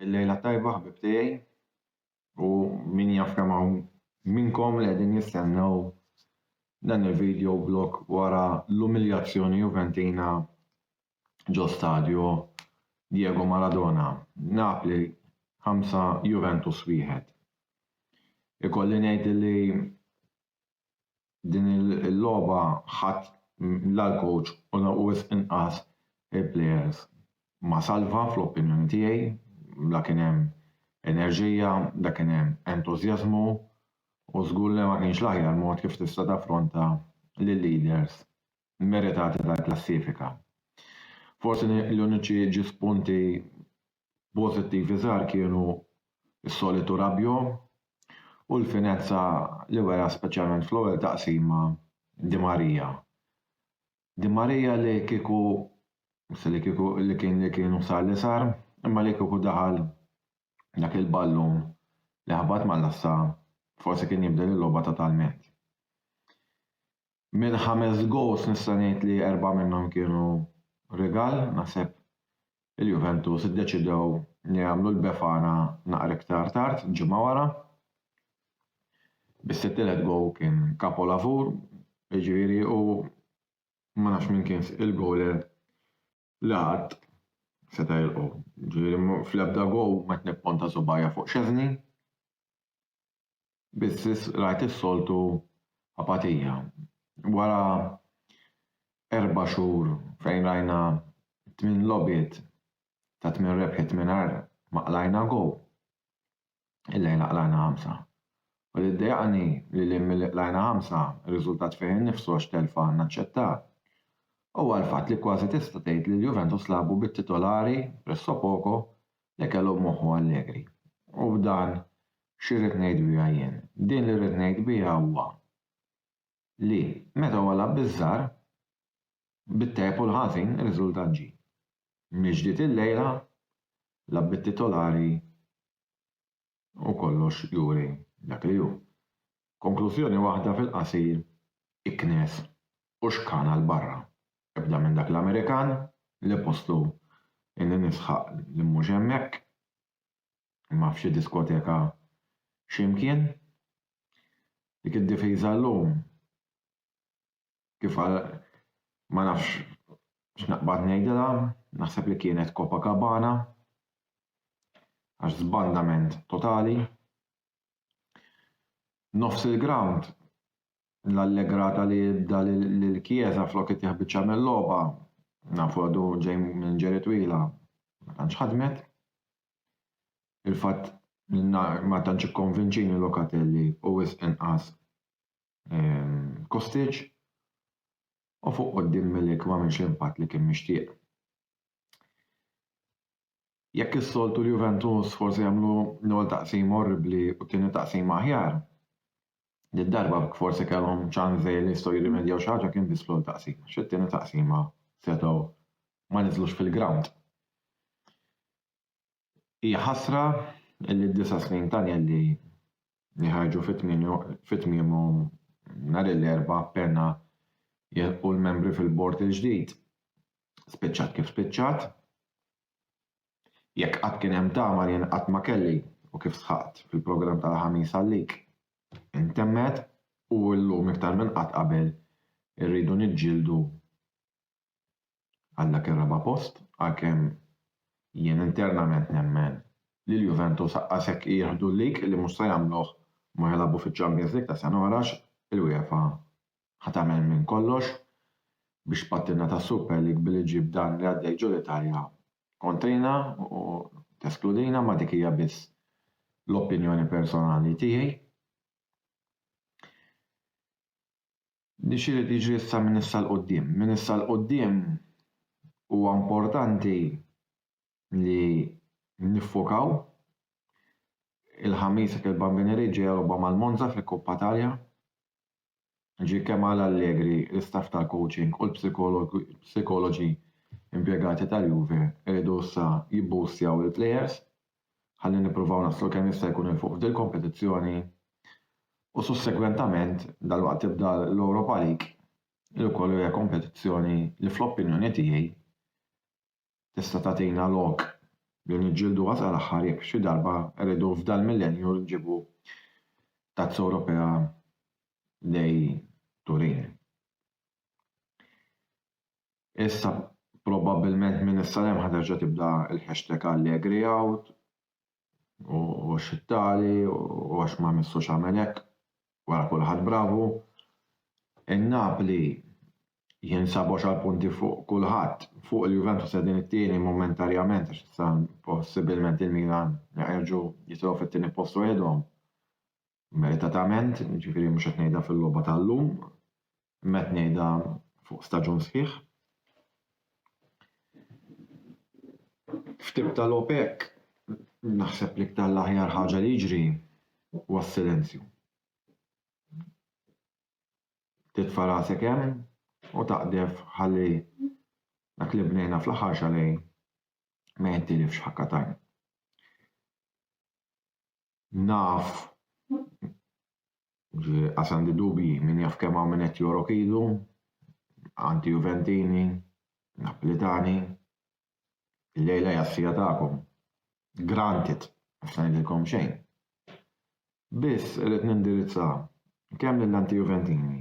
الليلة طيبة ħbibtiegħi u min jaf kemm hawn minnkom li qegħdin jistennew dan il-video blog wara l-umiljazzjoni Juventina ġo stadio Diego Maradona. Napoli 5 Juventus 1. Ikolli ngħid li din il-logħba ħadd l-coach u inqas il-players ma salva fl-opinjoni tiegħi. Da kien hemm enerġija, da kien hemm entużjażmu u żgur li ma kienx l-aħjar mod kif tista' taffronta lil-leaders meritati tal-klassifika. Forsi l-uniċi spunti pożittivi żgħar kienu s-solitu Rabiot u l-finezza li wera speċjalment fl-ewwel taqsima Di Maria. Di Maria li kieku kienu sar li sar, imma li kieku daħal dak il-ballun li ħabat mal-lassa forsi kien jibdel il-logħba totalment. Minn 5 goals nista' ngħid li 4 minnhom kienu rigal, naħseb il-Juventus iddeċidew li jagħmlu l-Befana naqra iktar tard ġimgħa wara. Bis-tielet goal kien kapolavur, jiġifieri u ma nafx min kien il-goaler li ħadd seta' jilqgħu. Ġifieri fl-ebda goal ma tnipponta subajja fuq Szczesny. Biss rajt is-soltu apatija. Wara 4 xhur fejn rajna 8 logħbiet ta' 8 rebħiet mingħajr ma qlajna goal. Illejla qlajna 5. U li ddejjaqni li milli qlajna 5 ir-riżultat fih innifsu għax telfa naċċettat. Huwa l-fatt li kważi tista' tgħid li l-Juventus labu bit-titolari pressopoko li kellhom moħħu Allegri. U b'dan x'irrid ngħid biha jien. Din li rrid ngħid biha huwa li meta huwa lab biż-żgħar bit-tajjeb u l-ħażin ir-riżultat ġie. Miġdiet il-lejla lab bit-titolari u kollox juri dak li hu. Konklużjoni waħda fil-qasir iknes u x'kana l-barra. Ebda minn dak l-Amerikan li postu inni nisħaq li mhux hemmhekk imma f'xi diskoteka x'imkien dik id-difiża llum kif ma nafx x'naqbad ngħidilha, naħseb li kienet Copacabana għax żbandament totali. Nofs il-ground l-allegrata li jibda l-Chiesa flok it-tieħbiċċa mill-logħba nafu għadu ġej minn ġeri twila ma tantx ħadmet. Il-fatt ma tantx ikkonvinċini Locatelli u wisq inqas Kostic u fuq quddiem Milik ma minx l-impatt li kien mixtieq. Jekk is-soltu l-Juventus forsi jagħmlu l-ewwel taqsim orribli u t-tieni taqsim aħjar, darba forsi kellhom ċans li jistgħu jirrimedjaw xi ħaġa kien biss fl-ewwel taqsima. X'it-tieni taqsima setgħu ma niżlux fil-ground. Hija ħasra li d-9 snin ta' Agnelli li ħarġu fit-tmiemhom nhar l-Erbgħa appena jilqgħu l-membri fil-bord il-ġdid. Spiċċat kif spiċċat. Jekk qatt kien hemm tama li qatt ma kelli u kif sħaqt fil-programm tal-ħamis għalik intemmet u llum iktar minn qatt qabel irridu niġġieldu għal dak ir-raba' post għalkemm jien internament nemmen li l-Juventus ħaqqas jieħdu l-lig li mhux se jagħmluh ma jilagħbu fiċ-Champions League ta' sena wara il-UEFA ħadd tagħmel minn kollox biex pattina ta' Super League billi ġib dan li għaddej ġol Italja kontrina u teskludina ma dik hija biss l-opinjoni personali tiegħi. Nixtieq jiġri issa minn issa l-qudiem. Minn issa l-qudiem huwa importanti li niffokaw il-ħamis il-Bambini Reġġi jilgħbu mal-Monza fil-Koppa Italja. Ġie kemm għal Allegri, l-istaff tal-coaching u l-psikoloġi impjegati tal-Juve iridu issa jibboostjaw il-plejers ħalli nippruvaw naslu kemm jista' jkun il fuq f'dil kompetizzjoni u sussegwentament dalwaqt tibda l-Europa League li wkoll hija kompetizzjoni li fl-opinjoni tiegħi tista' tagħtina lok li niġġieldu għasal aħħar jekk xi darba rridu f'dal millenju nġibu tazza Ewropea lej Turin. Issa probabbilment minn issa hemm ħaterġa' tibda l-hashtag Allegri out u xittali u għax ma missux għamel hekk wara kulħadd bravu. In-Napoli jinsabu 10 punti fuq kulħadd fuq il-Juventus qegħdin it-tieni momentarjament għax issa possibilment il-Milan jerġgħu jitgħu fit-tieni post waħedhom meritatament, ġifieri mhux qed ngħidha fil-logħba tal-lum, imma qed ngħidha fuq staġun sħiħ. F'tip tal-OPEC naħseb li iktar l-aħjar ħaġa li jiġri huwa s-silenzju. Titfa' rasek hemm u taqdef ħalli dak li bnejna fl-aħħar xalejn ma jintilifx ħakkatajn. Naf għasandi dubji min jaf kemm hawn min qed jorokidu, anti-Juventini, Napolitani, il-lejla jassija tagħkom. Granted, għax ngħidilkom xejn. Biss irid nindirizza kemm lill-anti-Juventini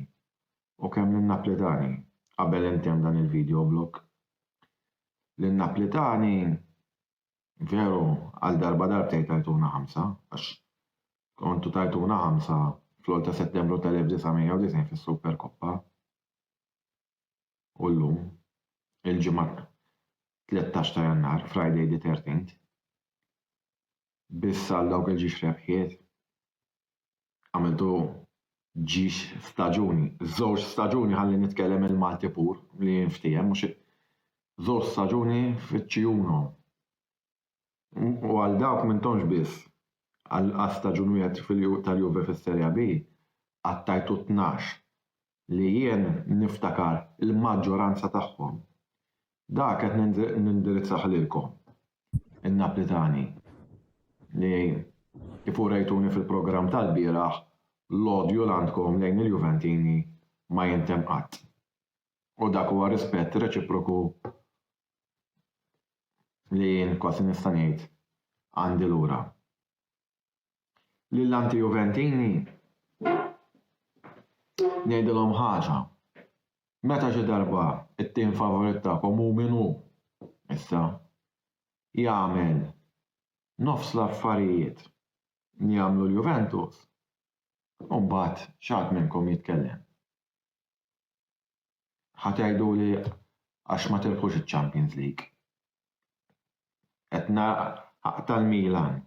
u kemm lin-Napolitani qabel intemm dan il-video blog. Lin-Napolitani veru għal darba darbtejn tajtuna 5 għax kontu tajtuna 5 fl-ol ta' Settembru tal-1990 fis-Superkoppa. U llum il-ġimgħa 13 ta' Jannar, Friday the 13th. Biss għal dawk il-ġiex rebħiet għamiltu ġiex staġuni, żewġ staġuni ħalli nitkellem il-Malti pur li nftiem, mhux żewġ staġuni fiċ-Ċijuno. U għal dawk m'intomx biss għal staġunijiet tal-Juve fis-Serja B għattajtu 12 li jien niftakar il-maġġoranza tagħhom. Dak qed nindirizzah lilkom in-Napolitani li kif urejtuni fil-programm tal-bieraħ l-odju l għandkom lejn il-Juventini ma jintem qatt. U dak huwa rispett reċiproku li jien kważi nista' ngħid għandi lura. Lill-anti-Juventini ngħidilhom ħaġa. Meta xi darba it-tim favorit tagħkom hu min hu issa jagħmel nofs l-affarijiet li jagħmlu l-Juventus, u mbagħad x'għad minnkom jitkellem. Ħadd jgħiduli għax ma tilħux iċ-Champions League. Qed tal-Milan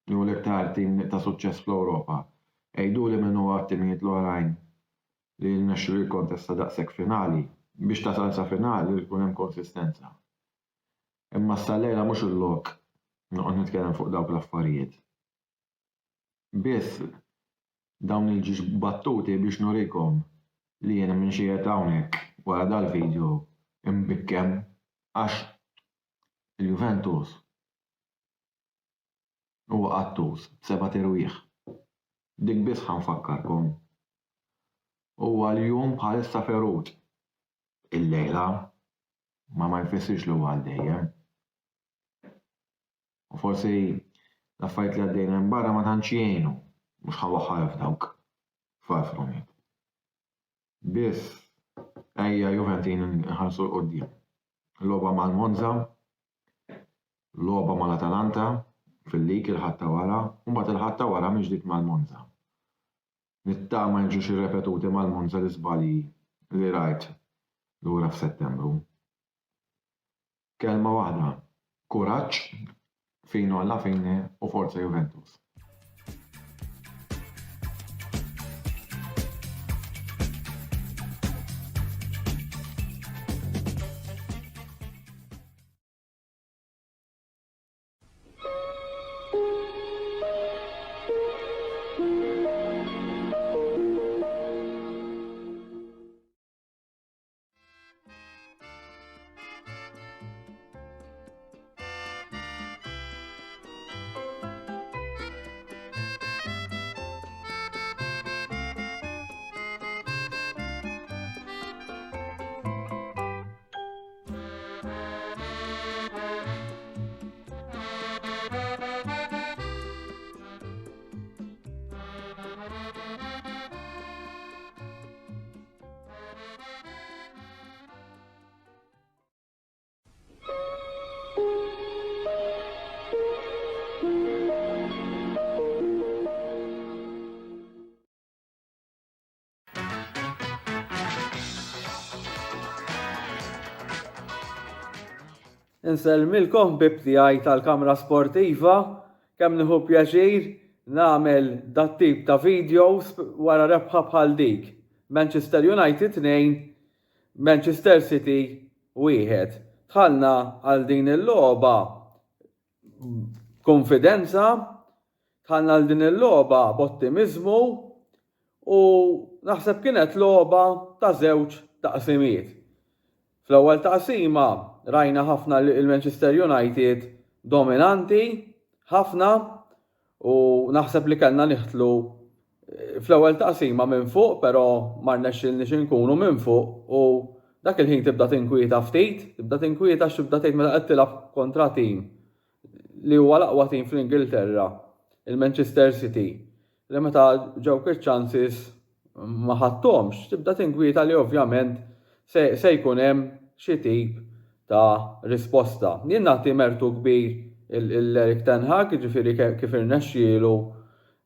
li hu l-iktar tim ta' suċċess fl-Ewropa. Jgħiduli min huwa t-timijiet l-oħrajn li jnexxu jikkontesta daqshekk finali biex tasal sa finali li tkun hemm konsistenza. Imma s-sallejla mhux il-lok noqgħod nitkellem fuq dawk l-affarijiet. Biss dawn il-ġiex battuti biex nurikom li jiena minn xi qed hawnhekk wara dal-video imbikkem għax il-Juventus huwa qattus b'7 irwieħ. Dik biss ħanfakkarkom. Huwa l-jum bħalissa ferut. Il-lejla ma jfissirx li huwa għal-dejjem. U forsi l-affarijiet li għaddejna barra ma tantx jgħinu mhux ħawaħħal f'dawk f'Afronet. Biss ejja Juventini nħarsu l-qudiem. Logħba mal-Monza, logħba mal-Atalanta fil-lig il-ħatta wara, u mbagħad il-ħatta wara minn ġdid mal-Monza. Nittama jiġux irrepetuti mal-Monza l-iżbalji li rajt lura f'Settembru. Kelma waħda, kuraġġ fino alla fine u forza Juventus. Insellmilkom bibti għaj tal-kamra sportiva, kemm nieħu pjaċir nagħmel dat tip ta' videos wara rebħa bħal dik. Manchester United 2, Manchester City 1. Tħallna għal din il-logħba konfidenza, tħallna għal din il-logħba b'ottimizmu u naħseb kienet logħba ta' żewġ taqsimiet. Fl-ewwel taqsima rajna ħafna il-Manchester United dominanti, ħafna, u naħseb li kellna niħtlu fl-ewwel taqsima minn fuq, però ma rnexxilniex inkunu minn fuq u dak il-ħin tibda tinkwieta ftit, tibda tinkwieta x'tibda tgħid meta qed tilab kontra tim li huwa l-aqwa tim fl-Ingilterra, il-Manchester City, li meta ġew chances ma ħadthomx, tibda tinkwieta li ovvjament se jkun hemm xi tip ta' risposta. Jien nagħti mertu kbir il-Erik ten Hag, ġifieri kif irnexxielu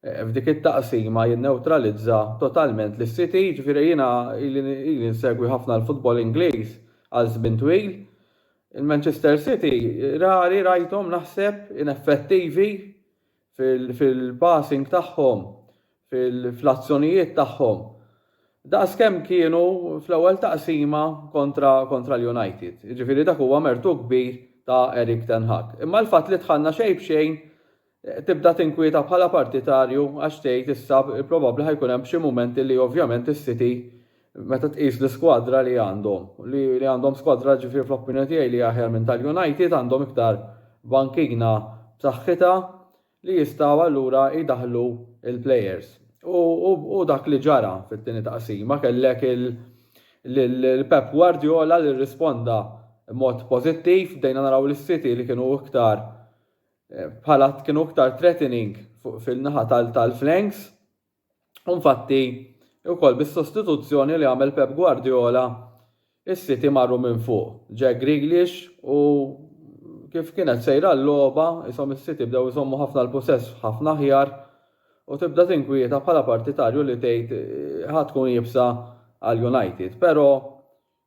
f'dik it-taqsima jinneutralizza totalment lis-City, ġifieri jiena ili nsegwi ħafna l-futbol Ingliż għal żmien twil. Il-Manchester City rari rajthom naħseb ineffettivi fil-passing tagħhom, fil-azzjonijiet tagħhom. Daqs kemm kienu fl-ewwel taqsima kontra l-United. Ġifieri dak huwa mertu kbir ta' Erik ten Hag. Imma l-fatt li tħallna xejn b'xejn tibda tinkwieta bħala partitarju għax tgħid issa probabbli ħajkun hemm xi mumenti li ovvjament is-City meta tqis l-iskwadra li għandhom. Li għandhom skwadra ġifieri fl-opinjoni tiegħi li aħjar minn tal-United, għandhom iktar bankina b'saħħitha li jistgħu allura jdaħlu il-players. U dak li ġara fit-tieni taqsima kellek il-Pep Guardiola li risponda mod pożittiv, bdejna naraw l-City li kienu iktar threatening fil-naħa tal-flanks. Infatti, ukoll bis-sostituzzjoni li għamel Pep Guardiola, is-City marru minn fuq. Jack Grealish u kif kienet sejra l-logħba, isom is-City bdew isommu ħafna l-possess ħafna ħjar. U tibda tinkwieta bħala partitarju li tgħid ħadd tkun jibsa għal United. Però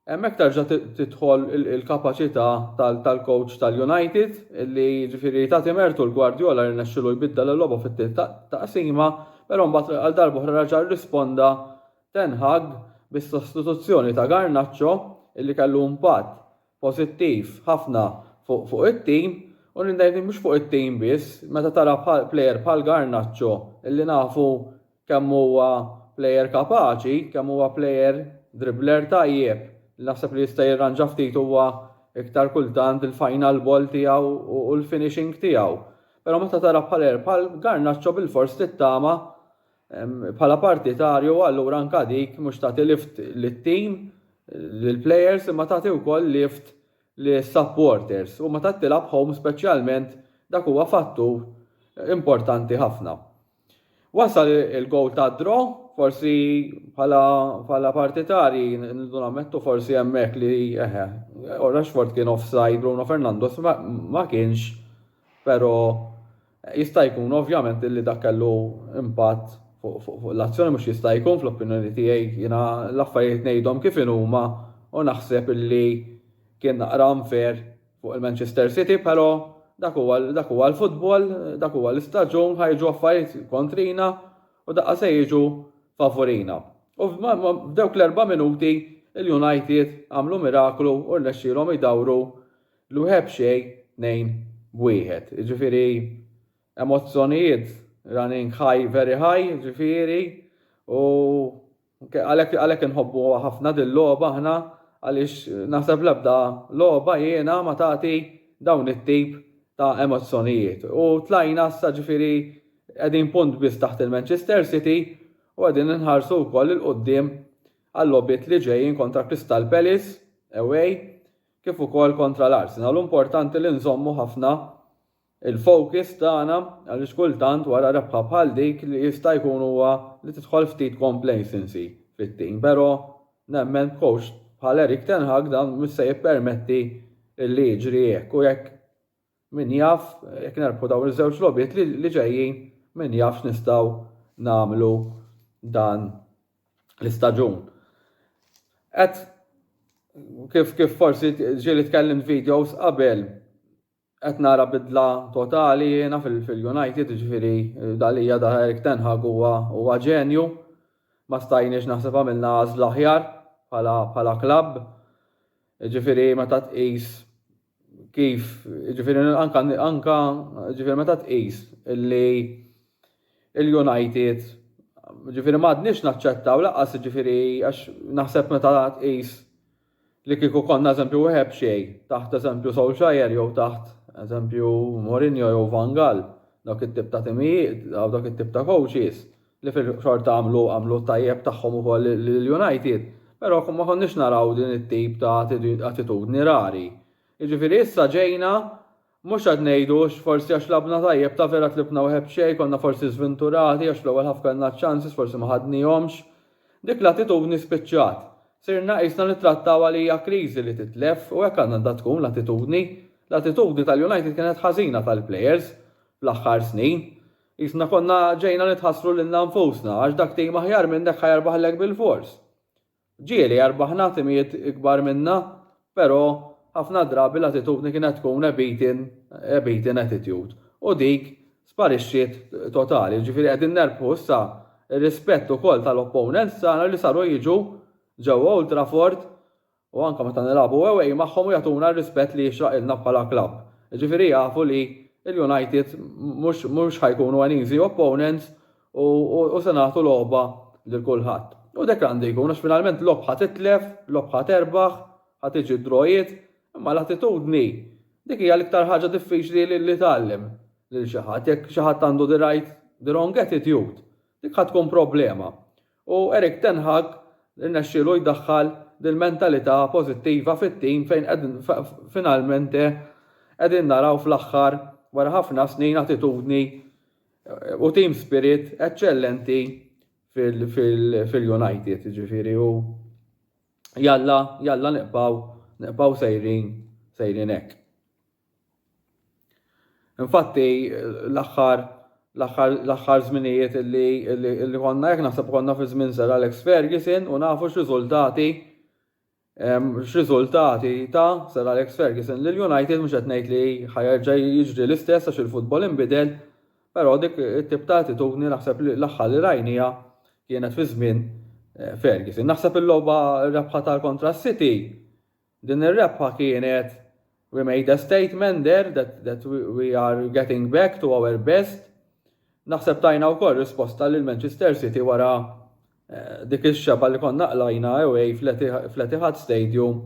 hemmhekk terġa' tidħol il-kapaċità tal-coach tal-United li ġifieri tagħti mertu l-Guardiola li rnexxielu jbiddel il-logħba fit-taqsima, però mbagħad għal darba oħra raġa' rrisponda Ten Hag bis-sostituzzjoni ta' Garnacho illi kellu impatt pożittiv ħafna fuq it-tim. U nindajni mux fuq it-tim biss, meta tara plejer bħal Garnacho, illi nafu kemm huwa plejer kapaċi, kemm huwa plejer dribbler tajjeb, li naħseb li jista' jirranġa ftit huwa iktar kultant il-final ball tiegħu u l-finishing tiegħu. Però meta tara plejer bħal Garnacho bil-fors tittama bħala partitarju, allura anke dik mhux tagħti lift lit-tim, lill-plejers, imma tagħti wkoll lift li supporters u ma tilab home speċjalment dak huwa fattur importanti ħafna. Wasal il-gowl ta' draw, forsi bħala partitari nridu nammettu forsi hemmhekk li Rashford kien offside, Bruno Fernandes ma kienx, però jista' jkun ovvjament li dak kellu impatt fuq l-azzjoni mhux jista' jkun fl-opinjoni tiegħi jiena l-affarijiet ngħidhom kif huma u naħseb illi kien naqra unfair fuq il-Manchester City, però dak huwa l-futbol, dak huwa l-istaġun, ħajġu affarijiet kontrina u daqqa se jiġu favorina. U f'dawk l-4 minuti il-United għamlu miraklu u rnexxielhom jdawru l-wieħed xejn 2-1. Ġifieri emozzjonijiet running high, very high, ġifieri u għalhekk inħobbu ħafna din-logħba aħna għaliex naħseb l-ebda logħba jiena ma tagħti dawn it-tip ta' emozzjonijiet. U tlajna issa ġifieri qegħdin punt biss taħt il-Manchester City u qegħdin inħarsu wkoll il-qudiem għall-logħbiet li ġejjin kontra Crystal Palace away kif ukoll kontra l-Arsenal. Importanti li nżommu ħafna il-focus tagħna għaliex kultant wara rebħa bħal dik li jista' jkun huwa li tidħol ftit complacency fit-tim, però nemmen coach bħal Erik ten Hag dan mhux se jippermetti li jiġri hekk u jekk min jaf jekk nerbħu dawn iż-żewġ logħbiet li ġejjin min jaf x'nistgħu nagħmlu dan l-istaġun. Qed kif forsi ġieli tkellimt videos qabel qed nara bidla totali jiena fil-United, ġifieri dalija da Erik ten Hag huwa ġenju, ma stajniex naħseb għamilna għażla aħjar bħala klabb. Ġifieri meta tqis kif, ġifieri anka ġifieri meta tqis illi il-United ġifieri m'għadniex naċċettaw laqqas ġifieri għax naħseb meta tqis li kieku konna eżempju wieħed xejn taħt eżempju Solskjaer jew taħt eżempju Mourinho jew Van Gaal, dak it-tip ta' timijiet, dak it-tip ta' coaches li fil-xorta għamlu tajjeb tagħhom ukoll l-United, però ma konniex naraw din it-tip ta' attitudni rari. Jiġifieri issa ġejna mhux qed ngħidu forsi għax labna tajjeb ta' vera tlibna wieħed xejn, konna forsi żventurati għax l-ewwel ħafna kellna chances forsi ma ħadnihomx. Dik l-attitudni spiċċat. Sirna qisna nittrattaw għalija kriżi li titlef u hekk għandha tkun l-attitudni. L-attitudni tal-United kienet ħażina tal-players fl-aħħar snin. Isna konna ġejna nitħassru lilna nfusna għax dak tim aħjar minn dak ħajarbaħlek bil-fors. Ġieli jarbaħna timijiet ikbar minna, però ħafna drabi l-attitudni kienet tkun a beaten attitude. U dik sparixxiet totali. Ġifieri qegħdin nerbħu issa ir-rispett ukoll tal-opponents tagħna li saru jiġu ġewwa Old Trafford u anke meta nilagħbu away magħhom u jagħtuna r-rispett li jixraqilna bħala klabb. Ġifieri jafu li il-United mhux ħajkunu an easy opponents u se nagħtu logħba lil kulħadd. U dak għandu jkun għax finalment logħba titlef, logħba terbaħ, ħad tiġi drojiet, imma l-attitudni dik hija l-iktar ħaġa diffiċli li tgħallem lil xi ħadd. Jekk xi ħadd għandu the wrong attitude, dik ħad tkun problema. U Erik ten Hag irnexxielu jdaħħal dil-mentalità pożittiva fit-tim fejn finalment qegħdin naraw fl-aħħar wara ħafna snin attitudni u team spirit eċċellenti fil-United, ġifieri u jalla neqbaw sejrin hekk. Infatti l-aħħar żminijiet li konna jekk naħseb konna fi żmien Sir Alex Ferguson u nafu x'riżultati ta' Sir Alex Ferguson lill-United mhux qed ngħid li ħajerġa' jiġri l-istess għax il-futbol inbidel, però dik it-tip ta' attitudni naħseb li l-aħħar li rajnija kienet fi żmien Ferguson. Naħseb il-logħba r-rebħa tal-kontra City. Din ir-rebħa kienet we made a statement there that we are getting back to our best. Naħseb tajna wkoll risposta lil Manchester City wara dik ix-xeba li konna qlajna away fl-Etihad Stadium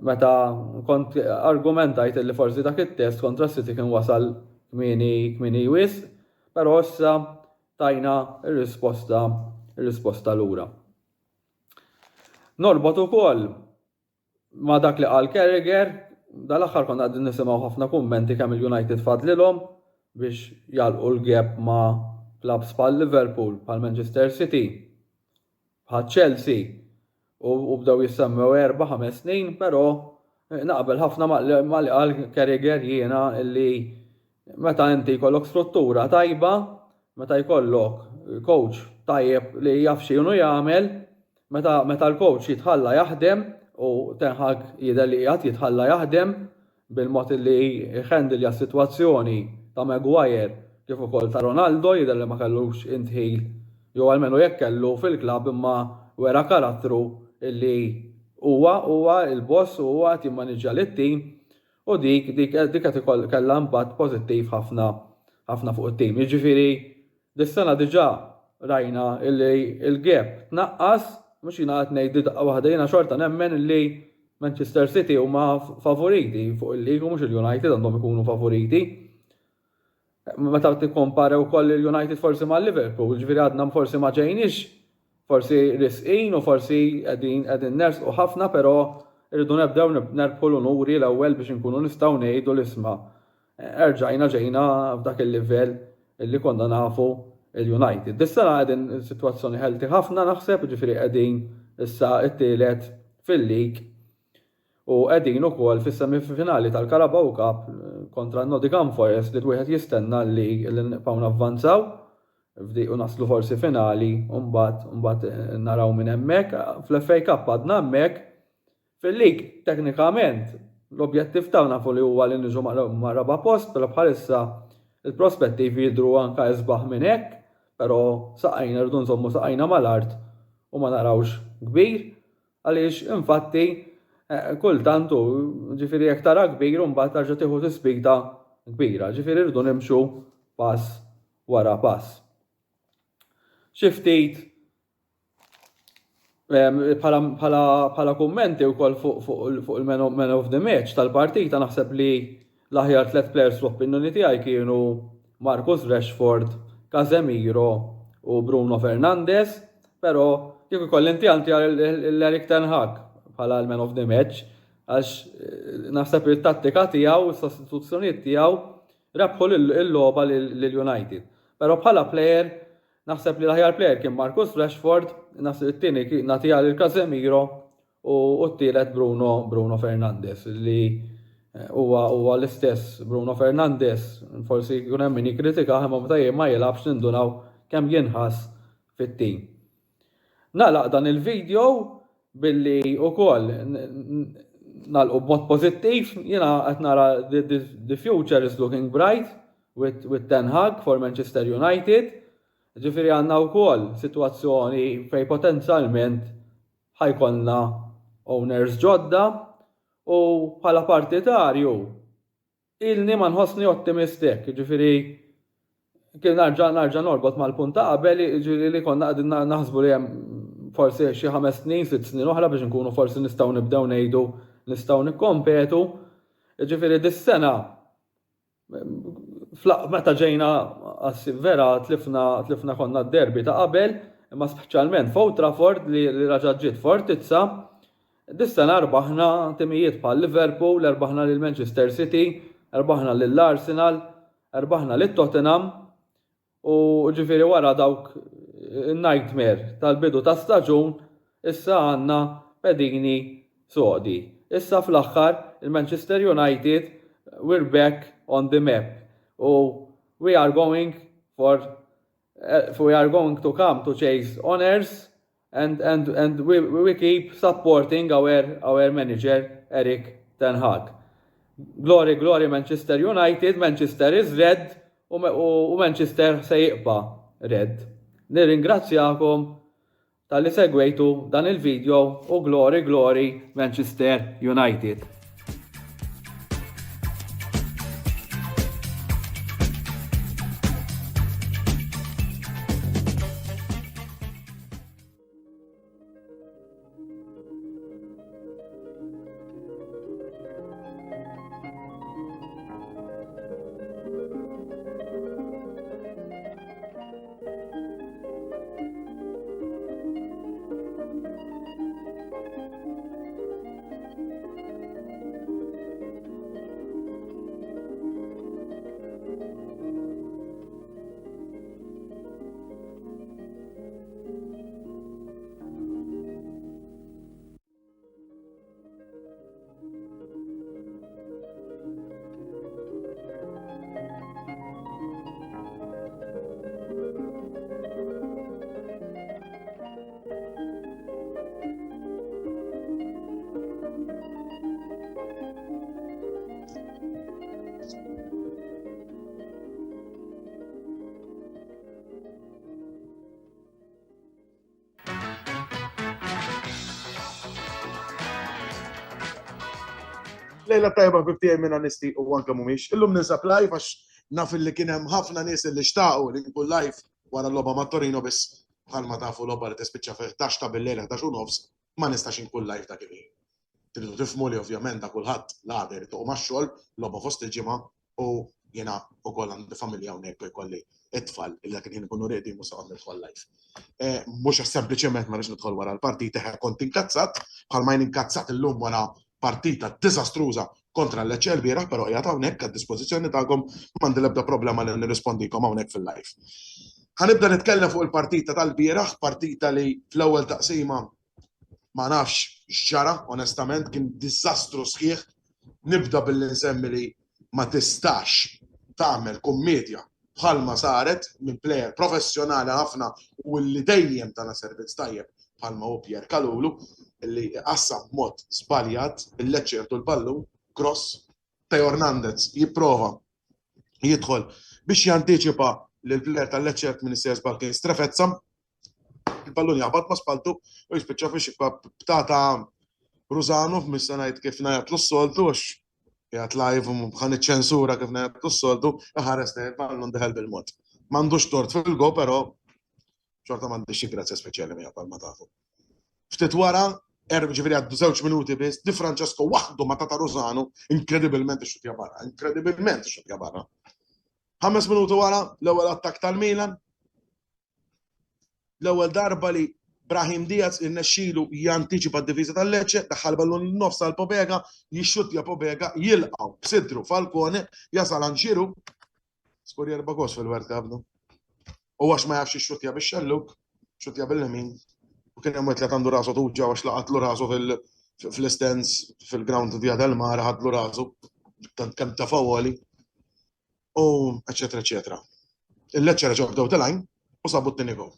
meta kont argumentajt li forsi dak it-test kontra City kien wasal kmieni wisq, però issa tajna ir-risposta lura. Norbot ukoll ma dak li qal Carragher, dal-aħħar konna qegħdin nisimgħu ħafna kummenti kemm il-United fadlilhom biex jalqu l-gap ma' clubs bħal Liverpool, bħal Manchester City, bħal Chelsea u bdew jissemmew 4-5 snin, però naqbel ħafna ma' li qal Carragher jiena illi meta inti jkollok struttura tajba, meta jkollok coach tajjeb li jaf x'inhu jagħmel, meta l-coach jitħalla jaħdem u Ten Hag jidher li qiegħed jitħalla jaħdem bil-mod li jħendilja s-sitwazzjoni ta' Maguire kif ukoll ta' Ronaldo jidher li ma kellux intħil jew almenu jekk kellu fil-klabb imma wera karattru illi huwa il-boss u huwa qed jimmaniġġja lit-tim u dik qed kellha impatt pożittiv ħafna fuq it-tim. Jiġifieri dis-sena diġà rajna illi l-gap tnaqqas mhux jiena qed ngħid daqqa waħda jiena xorta nemmen illi Manchester City huma favoriti fuq il-lig u mhux il-United għandhom ikunu favoriti. Meta tikkompara wkoll il-United forsi ma' Liverpool, ġifieri għadna forsi ma ġejniex forsi risqin u forsi qegħdin nersqu ħafna, però irridu nebdew nerbħu l-unuri l-ewwel biex inkunu nistgħu ngħidu l-isma' ġejna f'dak il-livell illi konna nafu il-United. Dis-sena qegħdin sitwazzjoni ħelti ħafna naħseb, ġifieri qegħdin issa t-tielet fil-lig u qegħdin ukoll fis-semifinali tal-Carabao Cup kontra Nottingham Forest li wieħed jistenna li nibqgħu navvanzaw u naslu forsi finali u mbagħad naraw minn hemmhekk. Fl-FA Cup għadna hemmhekk Fil-lig, teknikament, l-objettiv tagħna nafu li huwa li niġu ma' raba post, però bħalissa il-prospettivi jidhru anke isbaħ minn hekk, però saqajna rridu nżommu saqajna mal-art u ma narawx kbir, għaliex infatti kultant ġifieri jekk tara kbir u mbagħad tarġa' tieħu tispita kbira, ġifieri rridu nimxu pass wara pass. Xi ftit bħala kummenti wkoll fuq il-man of the match tal-partita naħseb li l-aħjar 3 players fl-opinjoni tiegħi kienu Marcus Rashford, Casemiro u Bruno Fernandes, però kieku ikolli inti l-Erik ten Hag bħala l-man of the match għax naħseb il-tattika tiegħu u s-sostituzzjonijiet tiegħu rebħu l-logħba lill-United. Però bħala player naħseb li l-aħjar player kien Marcus Rashford, naħseb it-tieni nagħtiha lil Casemiro u t-tielet Bruno Fernandes li huwa l-istess Bruno Fernandes, forsi jkun hemm min jikkritika imma meta ma jilgħabx nindunaw kemm jinħass fit-tim. Nagħlaq dan il-video billi wkoll nagħlqu b'mod pożittiv, jiena qed nara the future is looking bright with Ten Hag for Manchester United. Ġifieri għandna wkoll sitwazzjoni fejn potenzjalment ħajkollna owners ġodda u bħala partitarju ilni ma nħossni ottimistik, ġifieri kien narġa' norbot mal-punta qabel ġifieri li konna qegħdin naħsbu li hemm forsi xi 5 snin, 6 snin oħra biex nkunu forsi nistgħu nibdew ngħidu nistgħu nikkompetu. Ġifieri dis-sena meta ġejna vera tlifna konna d-derbi ta' qabel, imma speċjalment f'Old Trafford li raġa' ġiet fortizza, dis-sena rbaħna timijiet bħal Liverpool, rbaħna lil Manchester City, rbaħna lil Arsenal, rbaħna lil Tottenham u ġifieri wara dawk il-nightmare tal-bidu ta' staġun issa għandna pedini sodi. Issa fl-aħħar il-Manchester United we're back on the map. We are going to come to chase honors and we keep supporting our manager Erik ten Hag. Glory Manchester United, Manchester is red u Manchester se jiqba red. Nirringrazzjakom tal-li segwejtu dan il-video u glory Manchester United. Lejla tajba bibtijaj minna nisti u anka mumiex. Illum ninsab live għax naf li kienem ħafna nies li xtaqu li nkun live wara l-loba ma' Torino biss bħalma tafu l-loba li tispiċċa fi 11 ta' bil-lejla 11 u nofs ma nistax inkun live ta' kif. Tridu tifhmu li ovvjament ta' kulħadd l-għader toq max-xogħol logħba fost il-ġimgħa u jiena wkoll għandi familja hawnhekk jkolli it-tfal illi kien ikunu ready mhux se nidħol live. Mhux sempliċement ma rridx nidħol wara l-partita kont inkazzat bħalma jien inkazzat illum wara partita disastruża kontra l-Lecce l-bieraħ, però qiegħed hawnhekk għad-dispożizzjoni tagħkom m'għandi l-ebda problema li nirrispondikom hawnhekk fil-live. Ħanibda nitkellem fuq il-partita tal-bieraħ, partita li fl-ewwel taqsima ma nafx x'ġara, onestament kien diżastru sħiħ. Nibda billi nsemmi li ma tistax tagħmel kummedja bħalma saret minn plejer professjonali ħafna u li dejjem tagħna servizz tajjeb bħalma hu Pier Kalulu illi qassam mod żbaljat il-Lecce u l-ballu cross Teo Hernandez jipprova jidħol biex jantiċipa l-plejer tal-Lecce minn is-Sejers Balkien strefezza il-ballun jaħbad ma' spaltu u jispiċċa biex btata Rużanov missa ngħid kif ngħidlu s-soltu għax jgħat live bħan iċ-ċensura kif ngħidlu s-soltu ħares il-ballun deħel bil-mod. M'għandux tort fil-go, però xorta m'għandix xi grazzja speċjali miegħu bħalma tafu. Ftit wara ġifieri għaddu 2 minuti biss, Di Francesco waħdu ma tata Rużano inkredibilment ixxutja barra, inkredibilment ixxutja barra. 5 minuti wara l-ewwel attakk tal-Milan. L-ewwel darba li Brahim Diaz innexxielu jantiċipa d-difiża tal-Lecce, daħħal ballun nofs tal Pobega, jixxuttja Pobega, jilqgħu b'sidru Falcone, jasal Anxiru, skor 4 gos fil-World Cup. U għax ma jafx ixxuttja bix-xelluk, xutja bil-lemin. U kien hemm li għandu rasu tuġġa għax laqatlu rasu fil-stands fil-ground Via del Mar ħadlu rasu kemm ta' fawoli. U eċetera eċetera. Il-Lecce reġgħu bdew telajn u sabu t-tieni gol.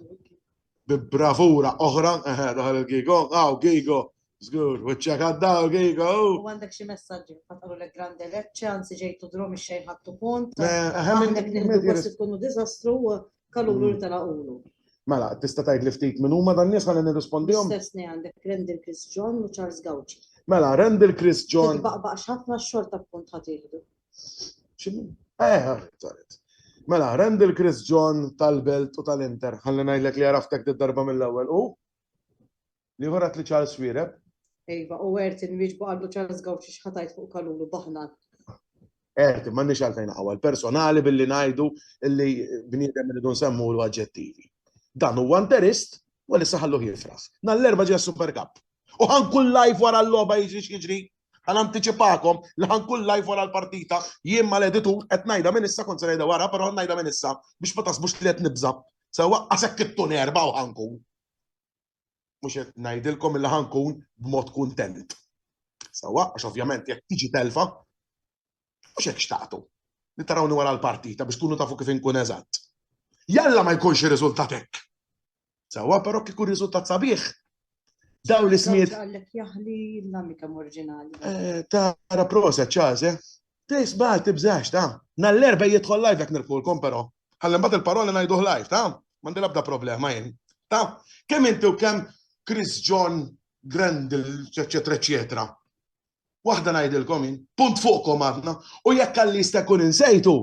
B'bravura oħra, daħal il-Gigo, Gigo, żgur, u ċċek għaddaw Gigo. U għandek xi messaġġi ħatqalu lek Grande Lecce, anzi ġejtu drom ix-xejn ħadtu punt. Għandek Għandek nieħdu passi tkunu diżastru u Kalulu li talaqulu. Mela, tista' tgħid li ftit minn huma dan nies ħalli nirrispondihom. Stessni għandek Rendel Chris John u Charles Gauci. Mela, Rendel Chris John. Baqbaqx ħafna x-xorta punt ħatieħdu. X'inhu? Saret. Mela, Rendel Chris John tal-Belt u tal-Inter. Ħalli ngħidlek li għaraftek d-darba mill-ewwel u li ħorat li Charles Swireb. Ejba, u Ertin wieġbu għallu Charles Gauci x'ħatajt fuq Kalulu baħna. Ertin, m'għandniex għalfejn għawal personali billi ngħidu illi bniedem li nsemmu l-aġġettivi. Dan huwa interist u li saħallu jifras. Nall-erba ġie Super Cup. U ħankun live wara l-logħba jiġri. Għan anticipakom li ħankun live wara l-partita jien mal-editur qed ngħidha minn issa kont se ngħidha wara, però ngħidha minn issa biex ma tasbux li qed nibża. Sewwa għasek kittun erba' u ħankun. Mhux qed ngħidilkom illi ħankun b'mod kuntent. Sewwa għax ovvjament jekk tiġi telfa mhux hekk xtaqtu. Li tarawni wara l-partita biex tkunu tafu kif inkun eżatt. Jalla ma jkunx ir-riżultat hekk. Sewwa però kieku riżultat sabiħ. Daw l-ismiet. Għallek jaħli l-amikam oriġinali. Tara proset ċaż, tisbal tibżax, ta' nall-erba jidħol live jekk nirkulkom però. Ħalli mbagħad il-parola ngħiduh live, ta' m'għandi l-ebda problema jien. Ta' kemm inti u kemm Chris John, Grendel, eċetera, eċetera. Waħda ngħidilkom jien, punt fuqkom għadna, u jekk għalli jista' jkun insejtu.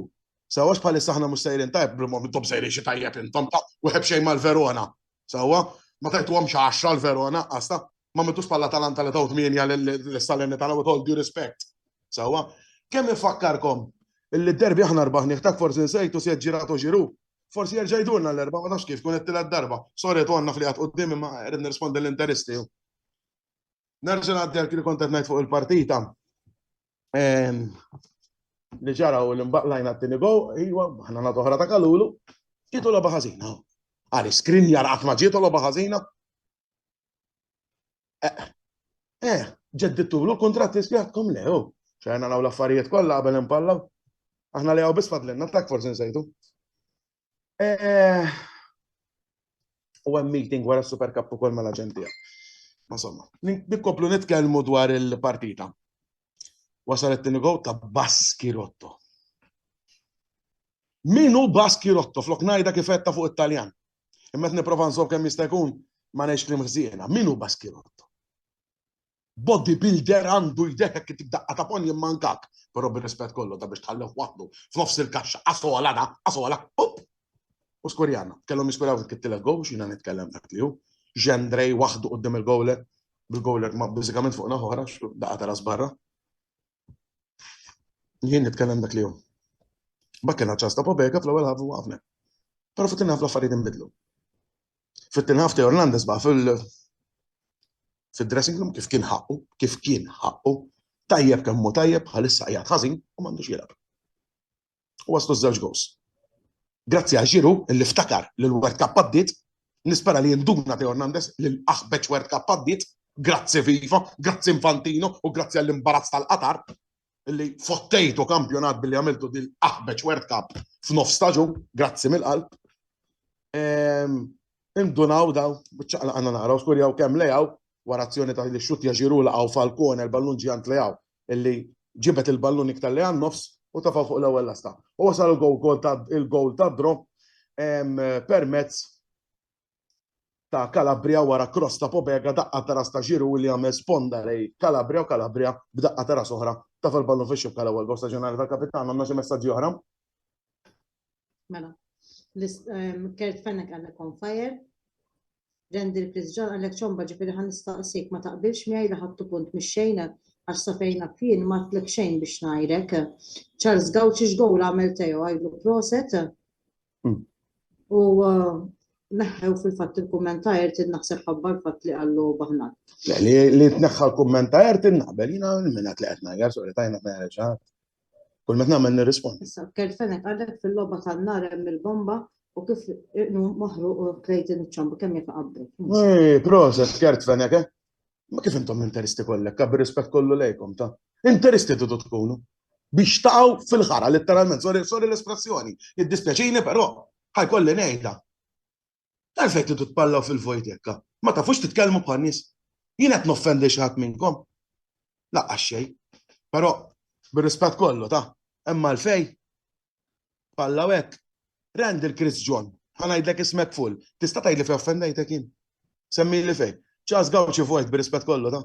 Sewwax bħalissa aħna mhux sejrin tajb, b'mod intom sejrin xi tajjeb intom ta' u ħeb xejn mal-Verona. Sewwa, ma tajtuhom xi 10 l-Verona, qasta, ma mitux bħala Atalanta li taw 8 l-Salernitana tagħna with all due respect. Sewwa, kemm infakkarkom illi d-derbi aħna rbaħni ħtak forsi nsejtu se ġiratu ġiru. Forsi jerġa' jdurna l-erba' ma nafx kif tkun qed darba. Sorry għandna fliqat quddiem imma qed nirrispondi l-interisti. Nerġa' ngħaddek li kont qed ngħid fuq il-partita. Li ġaraw l-imbaqlajna t-tini go, iwa, ħana nagħtu oħra ta' Kalulu, ġietu logħba ħażina. Għali skrinjar qatt ma ġietu logħba ħażina. Ġeddittu l-kontratti spjatkom lew. ċajna naw l-affarijiet kollha qabel impallaw. Aħna li għaw bis fadlenna tak forsi nsejtu. U hemm meeting wara s-Super Cup ukoll mal-aġentija. Ma somma, nikkoplu nitkellmu dwar il-partita. Wasal it-tieni go ta' Baskirotto. Minu Baskirotto flok ngħidha kif qed fuq it-Taljan. Imma qed nipprova nsob kemm jista' jkun ma ngħidx klim ħsiena. Minu Baskirotto. Bodybuilder għandu jdek hekk tibdaqqa ta' pon jimmankak. Però bir-rispett kollu ta' biex tħallef waħdu f'nofs il-kaxxa qasola da, qasola. U skurjana, kellhom jiskuraw kittilek go x'jiena nitkellem dak li hu. Ġendrej waħdu qudiem il-gowler, bil-gowler ma' bażikament fuq naħa oħra daqqa ta' ras barra. Jien nitkellem dak li hu. Bakkena ċasta Pobega fl-ewwel ħafu għafna. Però fit-tinħaf l-affarijiet inbidlu. Fit-tinħaf Teo Hernandez ba' fil-dressing room kif kien ħaqqu, tajjeb kemm hu tajjeb, ħalissa qiegħed ħażin u m'għandux jilgħab. U waslu żewġ gows. Grazzi għal Ġiru li ftakar li l-World Cup għaddiet, nispera li jindugna Teo Hernandez li l-aħbeġ World Cup għaddiet, grazzi FIFA, grazzi Infantino u grazzi għall-imbarazz tal-Qatar, li fottejtu kampjonat billi għamiltu dil-aħbeġ World Cup f'nofs staġun, grazzi mill-qalb. Indunaw daw, bċaqla għanna naraw, skur jaw kem lejaw, warazzjoni ta' li xut jaġiru laqaw Falcone, il-ballun ġijant lejaw, illi ġibet il-ballun iktar lejan nofs u tafa fuq l-ewwel lasta. U wasal il-gol ta' Dro permezz ta' Calabria wara cross ta' Pobega daqqa ta' ras ta' ġiru li għamel sponda lej Calabria u Calabria b'daqqa ta' ras oħra ta' fil-ballun fixxu bħal-ewwel gol staġjonali tal-kapitan għandna xi messaġġi oħra. Mela. Kert Fennek għandek on fire. Randy Chris John għandek ċomba ġifieri ħan nistaqsik ma taqbilx miegħi li ħadtu punt mix-xejn għax safejna fien ma tlek xejn biex ngħidlek. Charles Gauci x'gowl għamel Teo għajlu proset. U neħħew fil-fatt il-kummentajr tinnaħseb ħabba l-fatt li għallu baħnat. Li tneħħa l-kummentajr tinnaqbel jina minna tleqetna għar sorry tajna t-neħħa kull metna għamil nirrispondi. Issa, Kert Fennek għandek fil-logħba tan-nar hemm il-bomba u kif moħruq u klejtin iċ-ċomba kemm jekk qabel. Proset, Kert Fennek, ma kif intom interisti kollek, kabbi rispett kollu lejkom ta' interisti tutu tkunu biex taqgħu fil-ħara letteralment, sorry l-espressjoni, jiddispjaċini però ħajkolli ngħidha. Għalfejn tidu tpallaw fil-vojt jekka, ma tafux titkellmu bħal nies. Jien qed noffendi xi ħadd minnkom. Laqqas xejn, però bir-rispett kollu ta' imma l-fej pallaw hekk. Randy Chris John, ħanajdlek ismek full. Tista' tgħidli fejn offendejtek jien? Semmi li fejn. Charles Gauci vojt bir-rispett kollu ta'.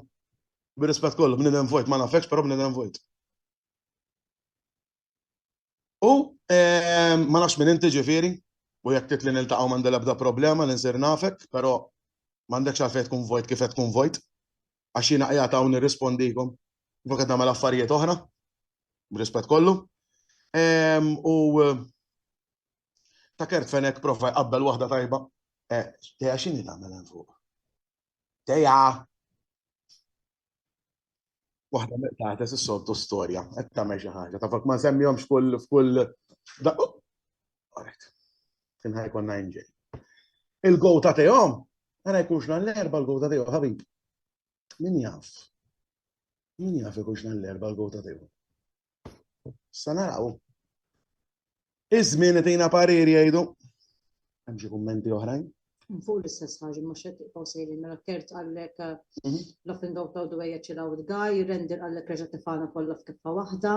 Bir-rispett kollu, bniedem vojt ma nafekx, però bniedem vojt. U ma nafx minn inti ġifieri, u jekk titli niltaqgħu m'għandi l-ebda problema li nsir nafek, però m'għandekx għalfejn tkun vojt kif qed tkun vojt. Għax jiena qiegħed hawn nirrispondikom. Fuq qed nagħmel affarijiet oħra, b'rispett kollu. U ta' Kert Fennek prova jqabbel waħda tajba. Teja x'inhi tagħmel hemm fuq? Teja. Waħda meqtaqet is-soltu storja, qed tagħmel xi ħaġa, tafek ma nsemmihomx f'kull kien ħajkonna inġej. Il-gow ta' Tejhom, għana jkunx l-erba l-gow ta' Tejhom, ħabib. Min jaf? Min jaf ikunx l-erba l-gow ta' Tejhom? Sa naraw. Iż-żmien itina pariri jgħidu. Hemm xi kummenti oħrajn? Fuq l-istess ħaġa mhux qed tibqgħu sejrin mela Kert għallek laughing out loud the way chill out guy, Randy għallek reġa' tifana kollha f'kiffa waħda.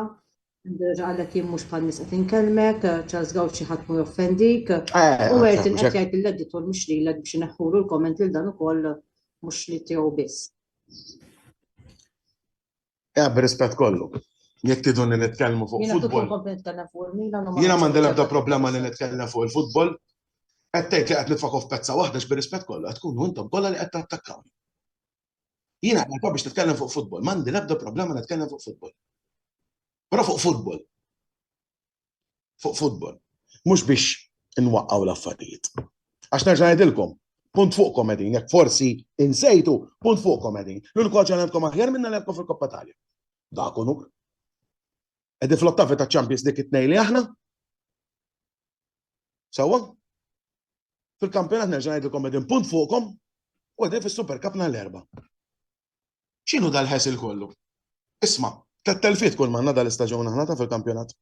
Għallek jien mhux bħal nies qed inkellmek, Charles Gauci ħadd ma joffendik. U Martin qed jgħid il-editor mhux lilek biex ineħħulu l-komment lil dan ukoll mhux li tiegħu biss. B'rispett kollu. Jekk tidu li nitkellmu fuq futbol. Jiena m'għandi l-ebda problema li nitkellem fuq il-futbol. Qed tgħid li qed nitfaqgħu f'pezza waħda b'rispett kollu, qed tkunu intom kollha li qed tattakkawni. Jiena qed biex titkellem fuq futbol, m'għandi l-ebda problema nitkellem fuq futbol. Però fuq futbol. Fuq futbol. Mhux biex inwaqqgħu l-affarijiet. Għax nerġa' ngħidilkom, punt fuqkom qegħdin, jekk forsi insejtu, punt fuqkom qegħdin. L-uniku ħaġa għandkom aħjar minna ngħidkom fil-Koppa Talja. Dak hu. Qegħdin fl-ottavi taċ-Champions dik it-tnejn li aħna. Sewwa? Fil-kampjonat nerġa' ngħidilkom qegħdin punt fuqkom u qegħdin fis-Super Cup nhar l-erba'. X'inhu dal-ħesil kollu? Isma'. Tet-telfiet kull manna dal-istaġun aħna ta' fil-kampjonat.